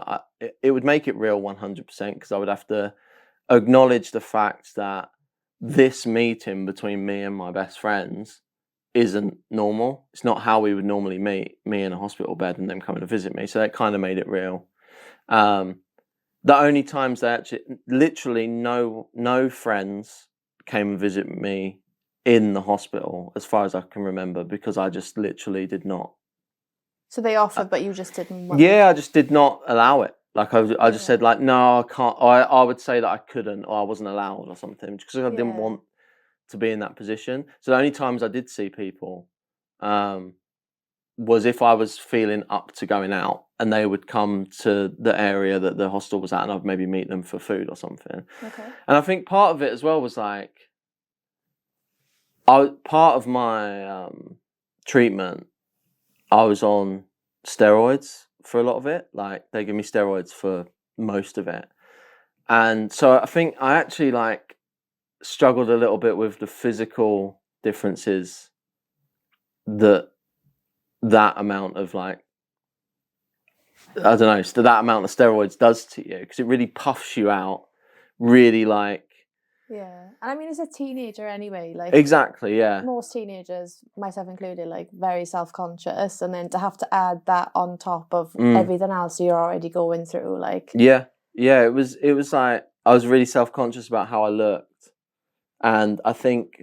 it would make it real 100%, because I would have to acknowledge the fact that this meeting between me and my best friends isn't normal. It's not how we would normally meet, me in a hospital bed and them coming to visit me. So that kind of made it real. The only times they actually, literally no friends came and visit me in the hospital, as far as I can remember, because I just literally did not. So they offered, but you just didn't want I just did not allow it. Like I just said like, no, I can't. I would say that I couldn't, or I wasn't allowed or something, because I didn't want to be in that position. So the only times I did see people was if I was feeling up to going out, and they would come to the area that the hostel was at, and I'd maybe meet them for food or something. Okay. And I think part of it as well was like, part of my treatment, I was on steroids for a lot of it. Like they give me steroids for most of it. And so I think I actually like struggled a little bit with the physical differences that amount of like, I don't know, so that amount of steroids does to you, because it really puffs you out, really like. Yeah, and I mean, as a teenager anyway, like exactly, yeah. Most teenagers, myself included, like very self-conscious, and then to have to add that on top of everything else you're already going through, like. Yeah, it was like I was really self-conscious about how I looked, and I think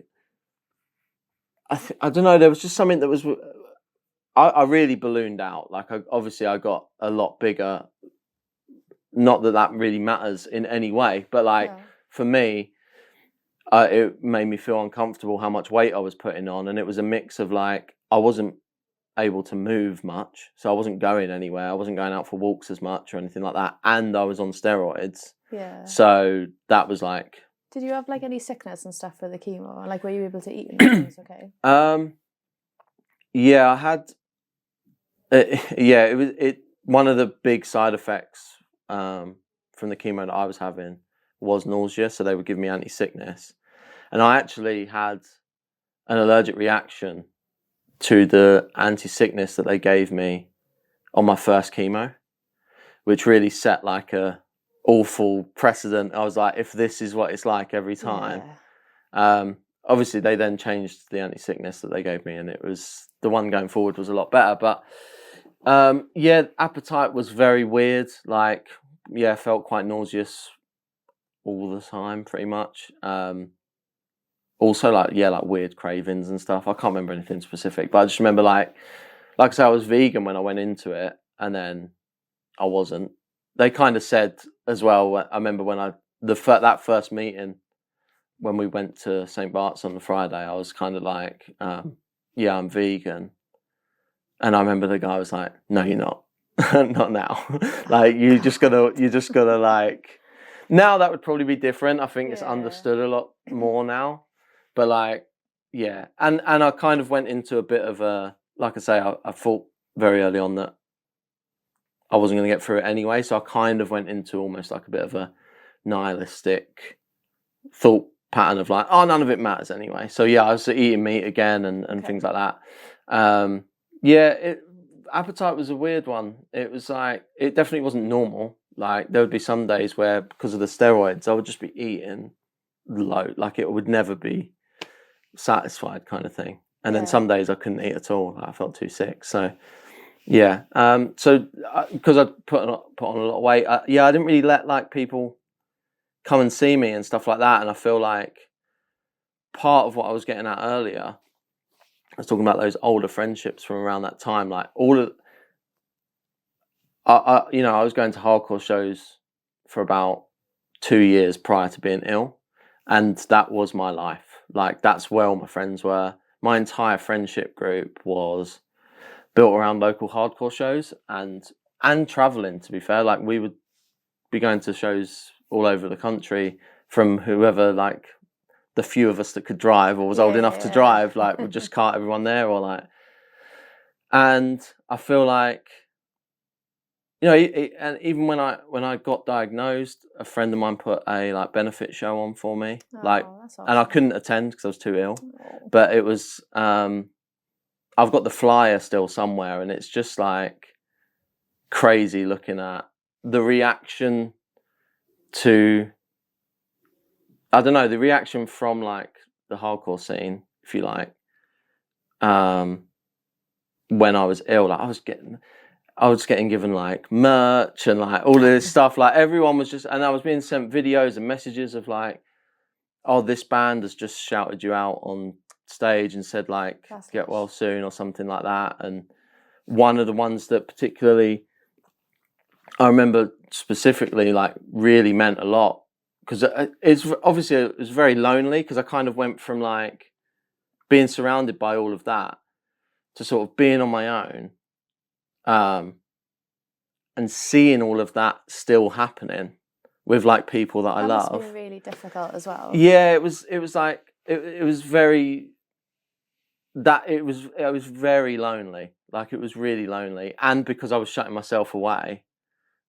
I don't know, there was just something that was. I really ballooned out. Like obviously I got a lot bigger. Not that really matters in any way, but like for me, it made me feel uncomfortable how much weight I was putting on, and it was a mix of like I wasn't able to move much, so I wasn't going anywhere. I wasn't going out for walks as much or anything like that, and I was on steroids. Yeah. So that was like. Did you have like any sickness and stuff for the chemo? Like, were you able to eat and things? Okay. Yeah, I had. It was one of the big side effects from the chemo that I was having was nausea, so they would give me anti-sickness, and I actually had an allergic reaction to the anti-sickness that they gave me on my first chemo, which really set like a awful precedent. I was like, if this is what it's like every time. Obviously they then changed the anti-sickness that they gave me, and it was the one going forward was a lot better, but appetite was very weird. Like, felt quite nauseous all the time, pretty much. Also, like weird cravings and stuff. I can't remember anything specific, but I just remember like I said, I was vegan when I went into it, and then I wasn't. They kind of said as well. I remember when that first meeting when we went to St. Bart's on the Friday, I was kind of like, I'm vegan. And I remember the guy was like, no, you're not. Not now. Like, you're just gonna like, now that would probably be different. I think it's understood a lot more now. But like, yeah. And I kind of went into a bit of a, like I say, I thought very early on that I wasn't going to get through it anyway. So I kind of went into almost like a bit of a nihilistic thought pattern of like, oh, none of it matters anyway. So yeah, I was eating meat again and things like that. Appetite was a weird one. It was like, it definitely wasn't normal. Like there would be some days where, because of the steroids, I would just be eating low, like it would never be satisfied kind of thing. And then some days I couldn't eat at all. I felt too sick. So yeah. So because I put on a lot of weight, I didn't really let like people come and see me and stuff like that. And I feel like part of what I was getting at earlier, I was talking about those older friendships from around that time. Like I was going to hardcore shows for about 2 years prior to being ill, and that was my life. Like that's where all my friends were. My entire friendship group was built around local hardcore shows and traveling. To be fair, like we would be going to shows all over the country from whoever, like the few of us that could drive or was old enough to drive, like would just cart everyone there, or like. And I feel like, and even when I got diagnosed, a friend of mine put a like benefit show on for me, awesome. And I couldn't attend because I was too ill. But it was, I've got the flyer still somewhere, and it's just like crazy looking at the reaction to, I don't know, the reaction from like the hardcore scene, if you like, when I was ill. Like I was getting given like merch and like all of this stuff. Like everyone was just, and I was being sent videos and messages of like, oh, this band has just shouted you out on stage and said like, get well soon or something like that. And one of the ones that particularly I remember specifically like really meant a lot, because it's obviously, it was very lonely, because I kind of went from like being surrounded by all of that to sort of being on my own. And seeing all of that still happening with like people that I love. That must be really difficult as well. Yeah, it was like it was very lonely. Like it was really lonely, and because I was shutting myself away,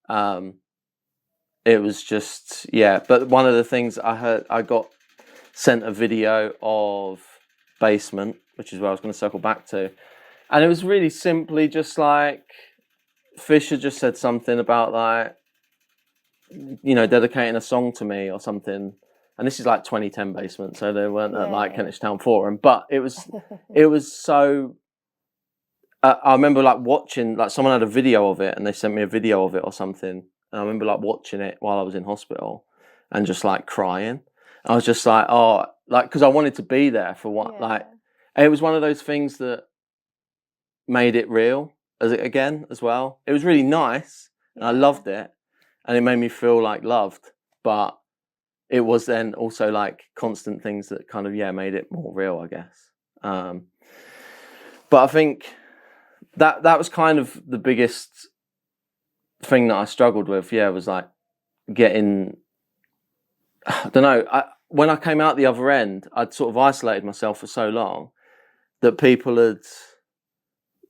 it was just But one of the things I got sent a video of Basement, which is where I was going to circle back to, and it was really simply just like, Fisher just said something about like, dedicating a song to me or something. And this is like 2010 Basement, so they weren't at like Kentish Town Forum, but it was so. I remember like watching, like someone had a video of it and they sent me a video of it or something, and I remember like watching it while I was in hospital and just like crying. I was just like, oh, like, because I wanted to be there for what, like, and it was one of those things that made it real as well. It was really nice and I loved it, and it made me feel like loved, but it was then also like constant things that kind of made it more real, I guess. But I think that was kind of the biggest thing that I struggled with, was like getting, I don't know, when I came out the other end, I'd sort of isolated myself for so long that people had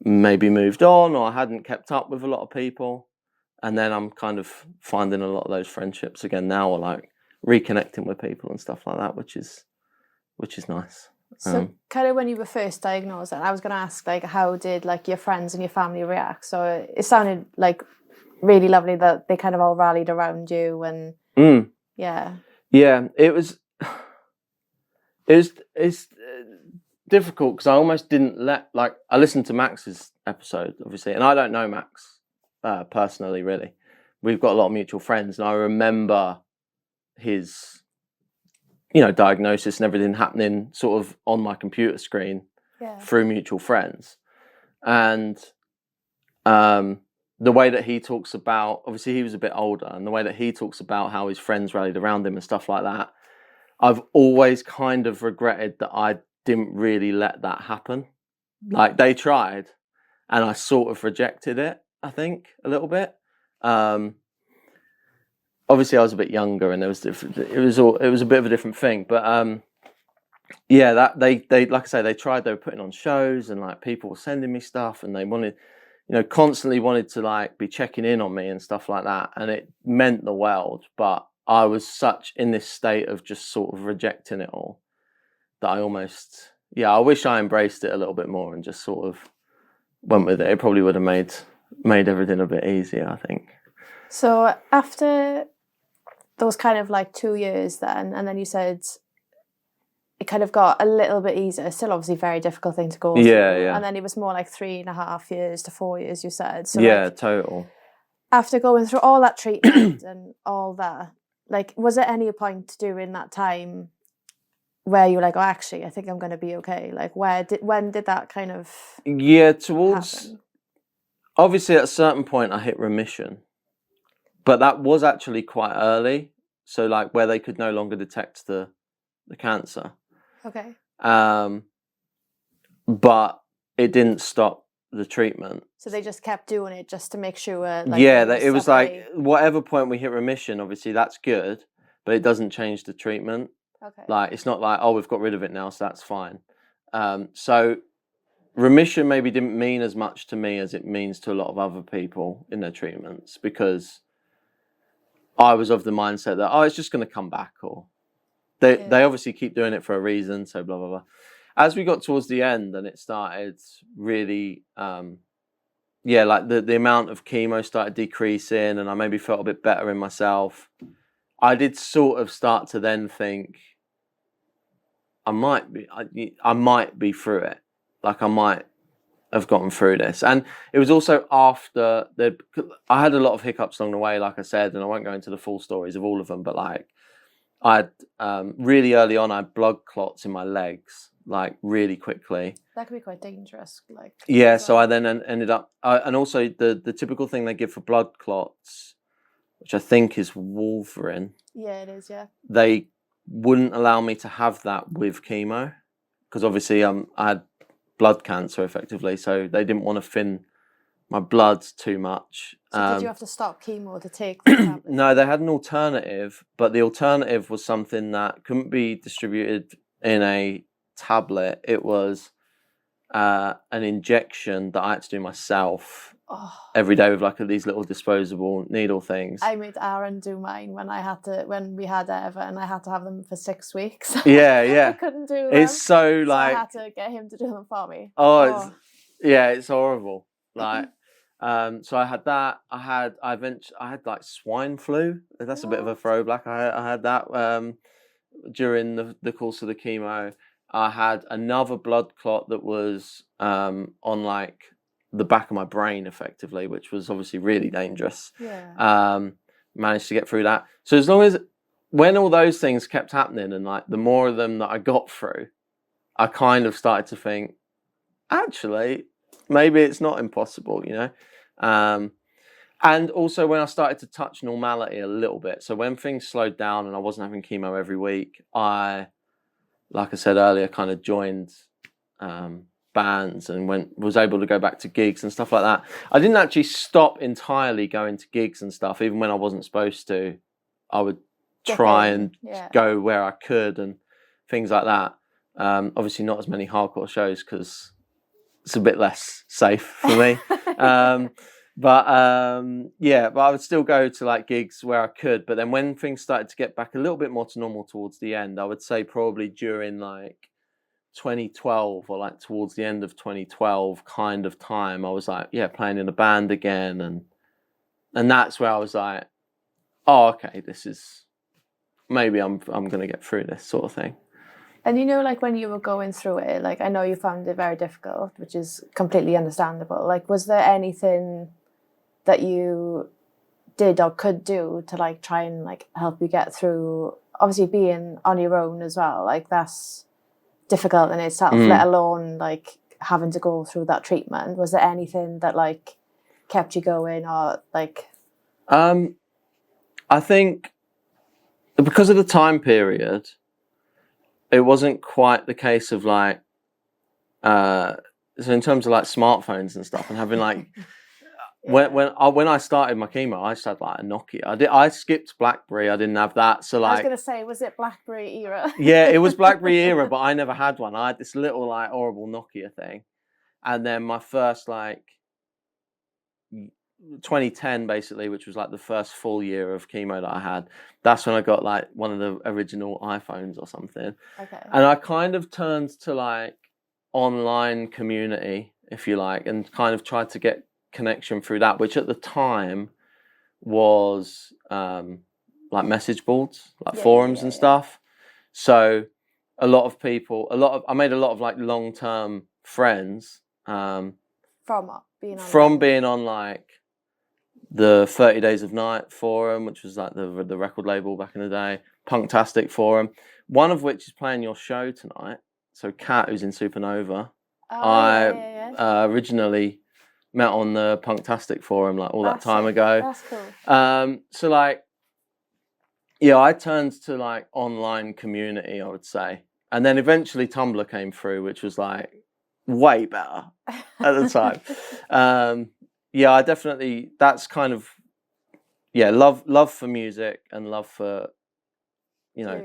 maybe moved on, or I hadn't kept up with a lot of people, and then I'm kind of finding a lot of those friendships again now, or like reconnecting with people and stuff like that, which is nice. So kind of when you were first diagnosed, and I was going to ask like, how did like your friends and your family react? So it sounded like really lovely that they kind of all rallied around you, and it's difficult because I almost didn't I listened to Max's episode, obviously, and I don't know Max personally, really. We've got a lot of mutual friends, and I remember his diagnosis and everything happening sort of on my computer screen through mutual friends. And the way that he talks about, obviously he was a bit older, and the way that he talks about how his friends rallied around him and stuff like that, I've always kind of regretted that I didn't really let that happen. Like they tried and I sort of rejected it, I think, a little bit. Obviously I was a bit younger and it was a bit of a different thing, but that they like I say, they tried. They were putting on shows and like people were sending me stuff, and they wanted, constantly wanted to like be checking in on me and stuff like that, and it meant the world. But I was such in this state of just sort of rejecting it all that I almost, I wish I embraced it a little bit more and just sort of went with it. It probably would have made everything a bit easier, I think. So after those kind of like 2 years then, and then you said it kind of got a little bit easier, still obviously very difficult thing to go through. Yeah. And then it was more like 3.5 years to 4 years, you said. So Total. After going through all that treatment and all that, like, was there any point during that time where you were like, oh, actually, I think I'm going to be okay? Like, when did that kind of happen? Obviously at a certain point I hit remission, but that was actually quite early. So like where they could no longer detect the cancer. Okay. But it didn't stop the treatment. So they just kept doing it just to make sure. Like, it was like whatever point we hit remission, obviously that's good, but it doesn't change the treatment. Okay. Like it's not like, oh, we've got rid of it now, so that's fine. So remission maybe didn't mean as much to me as it means to a lot of other people in their treatments, because I was of the mindset that, oh, it's just going to come back, or they obviously keep doing it for a reason, so blah, blah, blah. As we got towards the end and it started really, like the amount of chemo started decreasing and I maybe felt a bit better in myself, I did sort of start to then think I might be through it. Like I might have gotten through this. And it was also after I had a lot of hiccups along the way, like I said, and I won't go into the full stories of all of them, but like I had really early on, I had blood clots in my legs, like really quickly. That could be quite dangerous. Like so I then ended up, and also the typical thing they give for blood clots, which I think is warfarin. Yeah, it is. Yeah. They wouldn't allow me to have that with chemo because obviously I had blood cancer effectively, so they didn't want to thin my blood too much. So did you have to stop chemo to take the tablet? No, they had an alternative, but the alternative was something that couldn't be distributed in a tablet. It was an injection that I had to do myself every day with like these little disposable needle things. I made Aaron do mine when we had Eva, and I had to have them for 6 weeks. Yeah. I couldn't do them. It's so like I had to get him to do them for me. It's horrible. Like so I had that. I had like swine flu. That's a bit of a throwback. I had that during the course of the chemo. I had another blood clot that was on like the back of my brain effectively, which was obviously really dangerous. Yeah. Managed to get through that. So as long as when all those things kept happening and like the more of them that I got through, I kind of started to think, actually, maybe it's not impossible, you know? And also when I started to touch normality a little bit, so when things slowed down and I wasn't having chemo every week, like I said earlier, kind of joined bands and was able to go back to gigs and stuff like that. I didn't actually stop entirely going to gigs and stuff, even when I wasn't supposed to. I would try and go where I could and things like that. Obviously not as many hardcore shows because it's a bit less safe for me. But I would still go to like gigs where I could. But then when things started to get back a little bit more to normal towards the end, I would say probably during like 2012 or like towards the end of 2012 kind of time, I was like, playing in a band again. And that's where I was like, oh, okay, this is, maybe I'm going to get through this sort of thing. And you know, like when you were going through it, like I know you found it very difficult, which is completely understandable. Like, was there anything that you did or could do to like try and like help you get through, obviously being on your own as well? Like that's difficult in itself, let alone like having to go through that treatment. Was there anything that like kept you going or like? I think because of the time period, it wasn't quite the case of like, so in terms of like smartphones and stuff and having like, when I started my chemo, I just had like a Nokia. I skipped BlackBerry. I didn't have that. So like, I was gonna say, was it BlackBerry era? Yeah, it was BlackBerry era, but I never had one. I had this little like horrible Nokia thing, and then my first like 2010 basically, which was like the first full year of chemo that I had. That's when I got like one of the original iPhones or something. Okay. And I kind of turned to like online community, if you like, and kind of tried to get connection through that, which at the time was like message boards, like forums and stuff. So I made a lot of like long-term friends From being on from being on like the 30 Days of Night forum, which was like the record label back in the day, Punktastic forum, one of which is playing your show tonight. So Kat, who's in Supernova, I originally met on the Punktastic forum like all that time ago. That's cool. So like, yeah, I turned to like online community, I would say. And then eventually Tumblr came through, which was like way better at the time. Yeah, I definitely, that's kind of, yeah, love for music and love for, you know,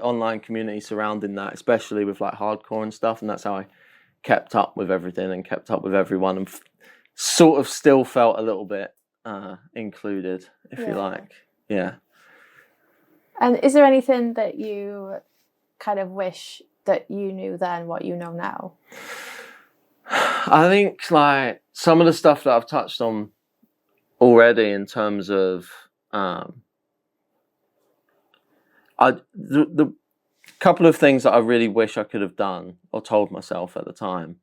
online community surrounding that, especially with like hardcore and stuff. And that's how I kept up with everything and kept up with everyone and sort of still felt a little bit included, if you like. Yeah. And is there anything that you kind of wish that you knew then what you know now? I think like some of the stuff that I've touched on already in terms of the couple of things that I really wish I could have done or told myself at the time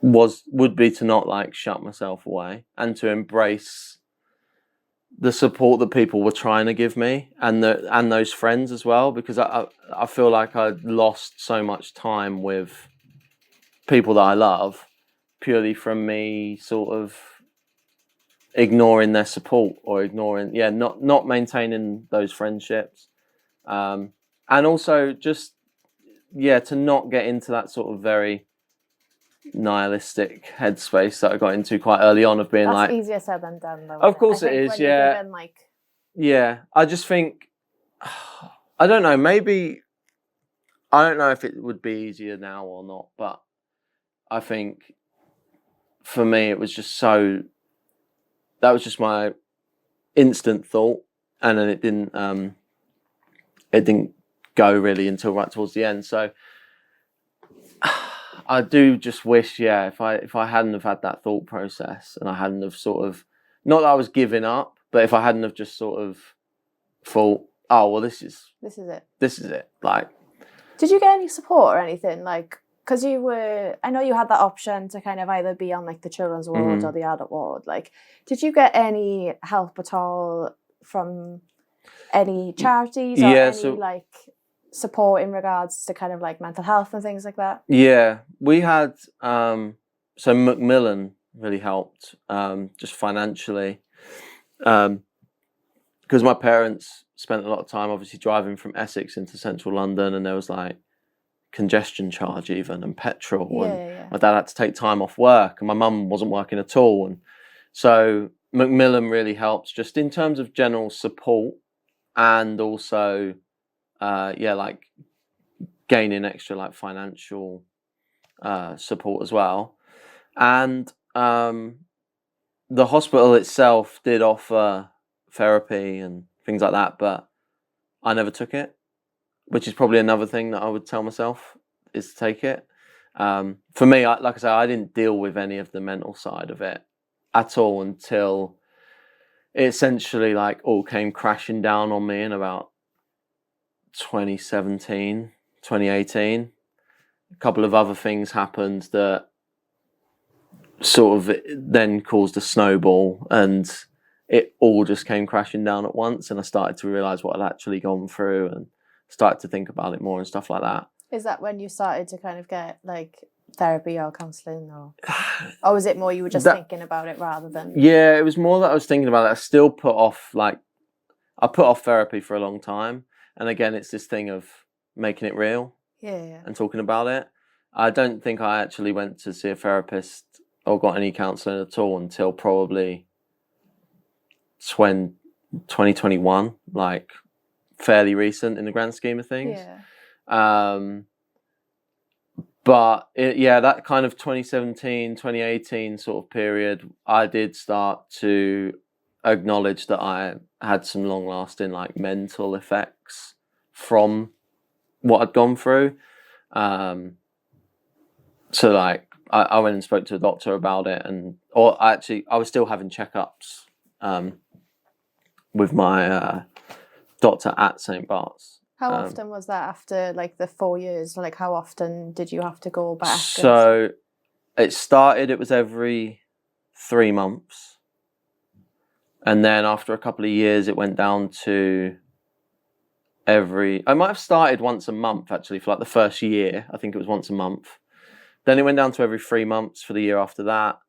would be to not like shut myself away and to embrace the support that people were trying to give me and those friends as well, because I feel like I lost so much time with people that I love purely from me sort of ignoring their support or not maintaining those friendships, and also just to not get into that sort of very nihilistic headspace that I got into quite early on of being That's like easier said than done though. Of course it is, yeah. Yeah, I just think I don't know, maybe I don't know if it would be easier now or not, but I think for me it was just that was just my instant thought, and then it didn't go really until right towards the end. So I do just wish, if I hadn't have had that thought process and I hadn't have sort of, not that I was giving up, but if I hadn't have just sort of thought, oh well, this is it. Like, did you get any support or anything? Like, because I know you had that option to kind of either be on like the children's ward or the adult ward. Like, did you get any help at all from any charities or any like support in regards to kind of like mental health and things like that? Yeah, we had, so Macmillan really helped, just financially, because my parents spent a lot of time obviously driving from Essex into central London, and there was like congestion charge even and petrol, my dad had to take time off work and my mum wasn't working at all, and so Macmillan really helps just in terms of general support and also like gaining extra like financial support as well. And the hospital itself did offer therapy and things like that, but I never took it, which is probably another thing that I would tell myself is to take it. For me, like I say, I didn't deal with any of the mental side of it at all until it essentially like all came crashing down on me in about 2017, 2018. A couple of other things happened that sort of then caused a snowball, and it all just came crashing down at once, and I started to realise what I'd actually gone through and started to think about it more and stuff like that. Is that when you started to kind of get like therapy or counselling, or was it more you were just thinking about it rather than? Yeah, it was more that I was thinking about it. I still put off therapy for a long time, and again it's this thing of making it real and talking about it. I don't think I actually went to see a therapist or got any counselling at all until probably 2021, like fairly recent in the grand scheme of things. But that kind of 2017, 2018 sort of period, I did start to acknowledge that I had some long lasting like mental effects from what I'd gone through. So like I went and spoke to a doctor about it, I was still having checkups with my doctor at St. Bart's. How often was that after like the 4 years? Like how often did you have to go back? So it was every 3 months. And then after a couple of years, it went down to I might have started once a month actually for like the first year. I think it was once a month. Then it went down to every 3 months for the year after that,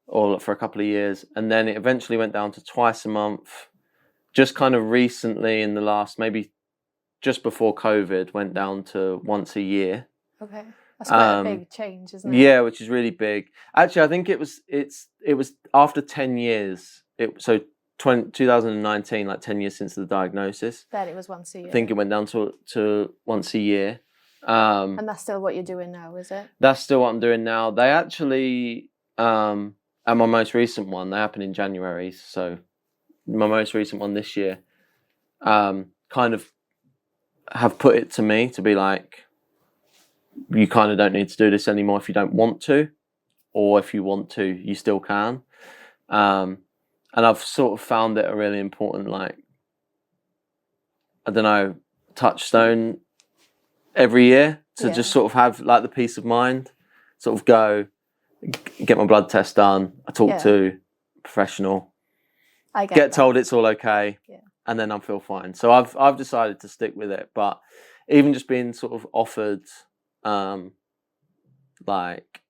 or for a couple of years. And then it eventually went down to twice a month. Just kind of recently in the last, maybe just before COVID, went down to once a year. Okay. That's quite a big change, isn't it? Yeah, which is really big. Actually, I think it was after 10 years. 2019, like 10 years since the diagnosis. Then it was once a year. I think it went down to once a year. And that's still what you're doing now, is it? That's still what I'm doing now. They actually, and my most recent one, they happened in January. So my most recent one this year, kind of have put it to me to be like, you kind of don't need to do this anymore if you don't want to, or if you want to, you still can. And I've sort of found it a really important, like, I don't know, touchstone every year to just sort of have like the peace of mind, sort of go, get my blood test done. I talk to a professional, get told it's all okay, and then I feel fine. So I've decided to stick with it. But even just being sort of offered, like,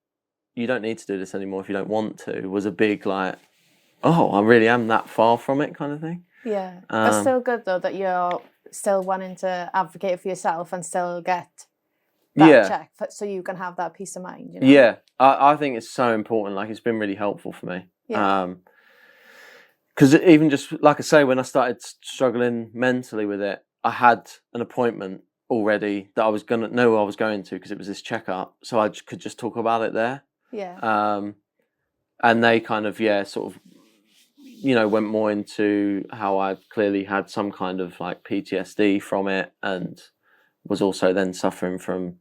you don't need to do this anymore if you don't want to, was a big like, oh, I really am that far from it kind of thing. Yeah. But still good though that you're still wanting to advocate for yourself and still get that check so you can have that peace of mind. You know? Yeah. I think it's so important. Like, it's been really helpful for me. Yeah. Because even just, like I say, when I started struggling mentally with it, I had an appointment already that I was going to know I was going to because it was this checkup. So I could just talk about it there. Yeah. And they kind of, sort of, went more into how I clearly had some kind of like PTSD from it and was also then suffering from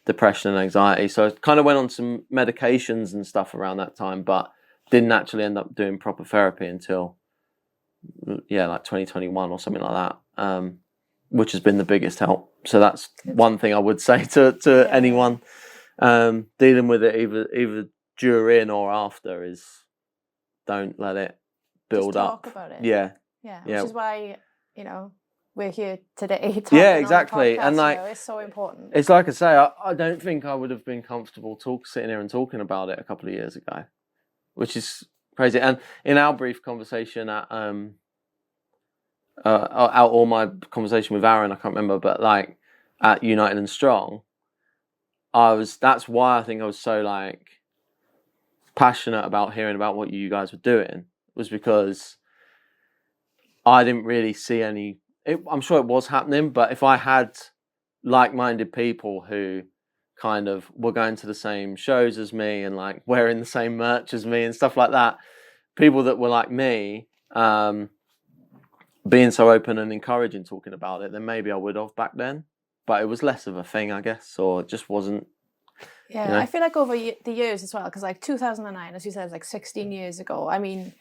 depression and anxiety. So I kind of went on some medications and stuff around that time, but didn't actually end up doing proper therapy until, like 2021 or something like that, which has been the biggest help. So that's one thing I would say to anyone dealing with it, either during or after, is don't let it build just up. Talk about it. Yeah. Which is why, we're here today. Exactly. And like, it's so important. It's like I say, I don't think I would have been comfortable sitting here and talking about it a couple of years ago, which is crazy. And in our brief conversation at or my conversation with Aaron, I can't remember, but like at United and Strong, that's why I think I was so like passionate about hearing about what you guys were doing, was because I didn't really see I'm sure it was happening, but if I had like-minded people who kind of were going to the same shows as me and like wearing the same merch as me and stuff like that, people that were like me, being so open and encouraging talking about it, then maybe I would have back then. But it was less of a thing, I guess, or it just wasn't. Yeah, I feel like over the years as well, because like 2009, as you said, like 16 years ago. I mean,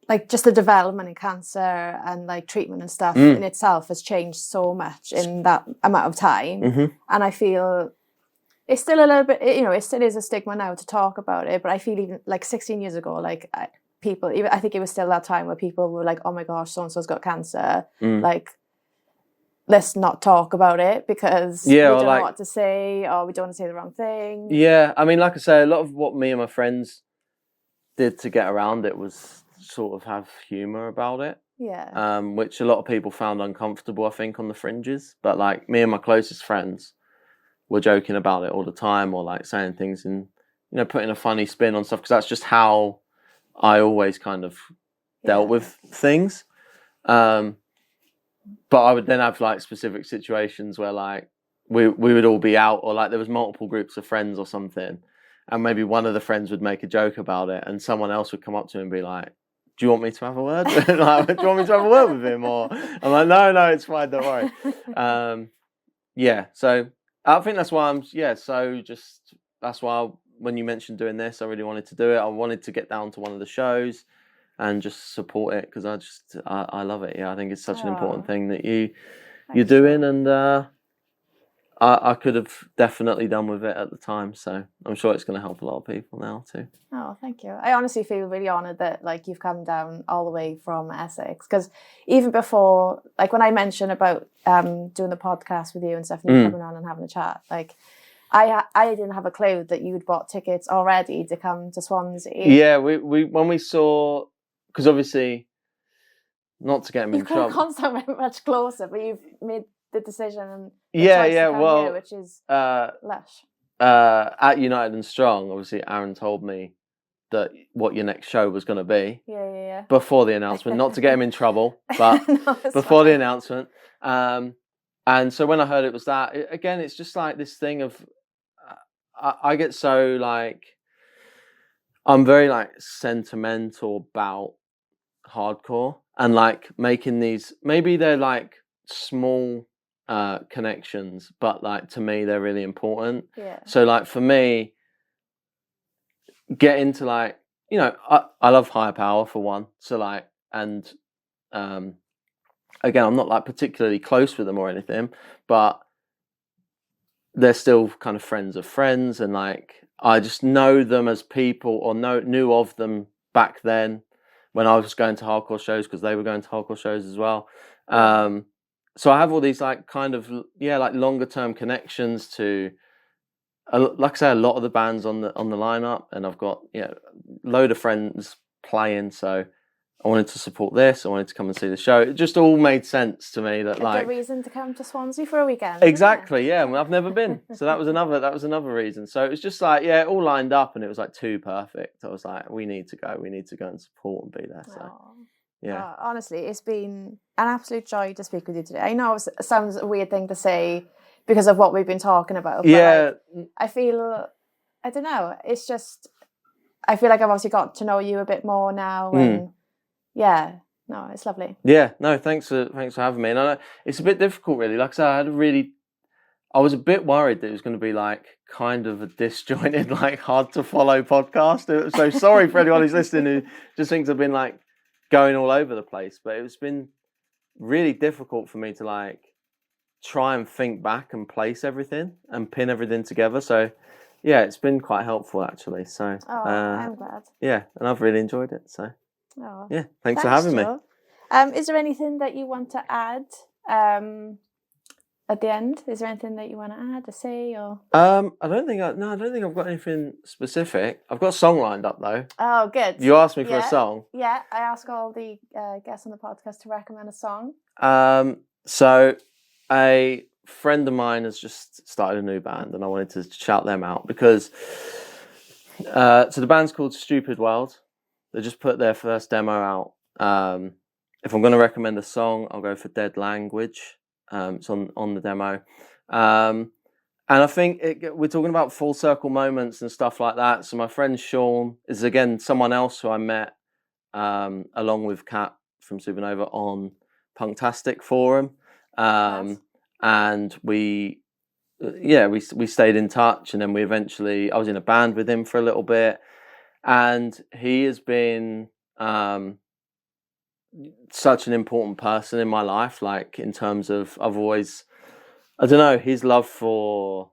like just the development in cancer and like treatment and stuff in itself has changed so much in that amount of time. Mm-hmm. And I feel it's still a little bit, it still is a stigma now to talk about it. But I feel even like 16 years ago, like I think it was still that time where people were like, oh my gosh, so-and-so's got cancer. Like, let's not talk about it because we don't know what to say, or we don't want to say the wrong thing. Yeah, I mean, like I say, a lot of what me and my friends did to get around it was sort of have humour about it. Yeah. Which a lot of people found uncomfortable, I think, on the fringes. But like me and my closest friends were joking about it all the time, or like saying things and putting a funny spin on stuff, because that's just how I always kind of dealt with things. But I would then have like specific situations where like we would all be out, or like there was multiple groups of friends or something, and maybe one of the friends would make a joke about it, and someone else would come up to him and be like, "Do you want me to have a word? Like, do you want me to have a word with him?" Or I'm like, "No, it's fine, don't worry." Yeah, so I think that's why that's why when you mentioned doing this, I really wanted to do it. I wanted to get down to one of the shows and just support it, because I love it. Yeah, I think it's such an important thing that you're doing, and I could have definitely done with it at the time. So I'm sure it's going to help a lot of people now too. Oh, thank you. I honestly feel really honoured that like you've come down all the way from Essex, because even before, like when I mentioned about doing the podcast with you and stuff, and you coming on and having a chat, like I didn't have a clue that you'd bought tickets already to come to Swansea. Yeah, we when we saw, because obviously, not to get him in trouble. You could have gone so much closer, but you've made the decision and well, here, which is lush. At United and Strong, obviously, Aaron told me that what your next show was going to be. Yeah. Before the announcement, not to get him in trouble, but No, before the announcement. And so when I heard it was that, again, it's just like this thing of, I get so like, I'm very like sentimental about hardcore, and like making these, maybe they're like small connections, but like to me they're really important. Yeah. So like for me, get into like, you know, I love Higher Power for one, so like, and again, I'm not like particularly close with them or anything, but they're still kind of friends of friends, and like I just know them as people, or knew of them back then when I was going to hardcore shows, because they were going to hardcore shows as well. So I have all these like kind of like longer term connections to, like I say, a lot of the bands on the lineup, and I've got a load of friends playing. So I wanted to support this. I wanted to come and see the show. It just all made sense to me that like a reason to come to Swansea for a weekend. Exactly, yeah. Well, I've never been, so that was another reason. So it was just like it all lined up, and it was like too perfect. I was like, we need to go and support and be there. So yeah, honestly, it's been an absolute joy to speak with you today. I know it sounds a weird thing to say because of what we've been talking about. But like, I feel, I don't know. It's just, I feel like I've obviously got to know you a bit more now, and no, it's lovely. Yeah, no, thanks for having me. And I know it's a bit difficult, really. Like I said, I was a bit worried that it was going to be like kind of a disjointed, like hard to follow podcast. So sorry for anyone who's listening who just thinks I've been like going all over the place. But it's been really difficult for me to like try and think back and place everything and pin everything together. So yeah, it's been quite helpful actually. So I'm glad. Yeah, and I've really enjoyed it. So yeah, thanks for having Joe. me. Is there anything that you want to add at the end? Is there anything that you want to add or say? Or I don't think I've got anything specific. I've got a song lined up though. Oh, good. You asked me for a song. Yeah, I ask all the guests on the podcast to recommend a song. So a friend of mine has just started a new band, and I wanted to shout them out because so the band's called Stupid World. They just put their first demo out. If I'm going to recommend a song, I'll go for Dead Language. It's on the demo. And I think we're talking about full circle moments and stuff like that. So my friend Sean is, again, someone else who I met along with Kat from Supernova on Punktastic Forum. And we stayed in touch, and then I was in a band with him for a little bit. And he has been such an important person in my life, like in terms of his love for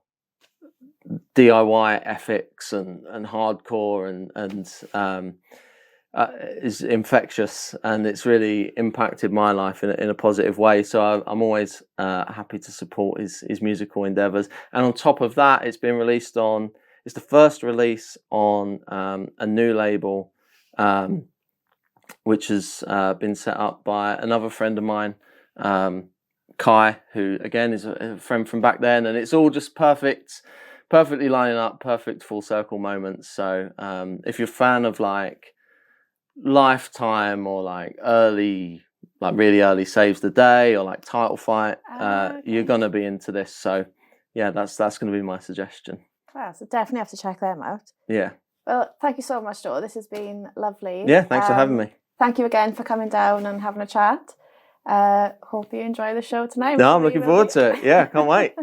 DIY ethics and hardcore and is infectious, and it's really impacted my life in a positive way. So I'm always happy to support his musical endeavours. And on top of that, it's the first release on a new label, which has been set up by another friend of mine, Kai, who again is a friend from back then, and it's all just perfectly lining up, perfect full circle moments. So if you're a fan of like Lifetime or like really early Saves the Day or like Title Fight, you're gonna be into this. So yeah, that's going to be my suggestion. Wow, so definitely have to check them out. Yeah. Well, thank you so much, Joe. This has been lovely. Yeah, thanks for having me. Thank you again for coming down and having a chat. Hope you enjoy the show tonight. No, I'm looking forward to it. Yeah, can't wait.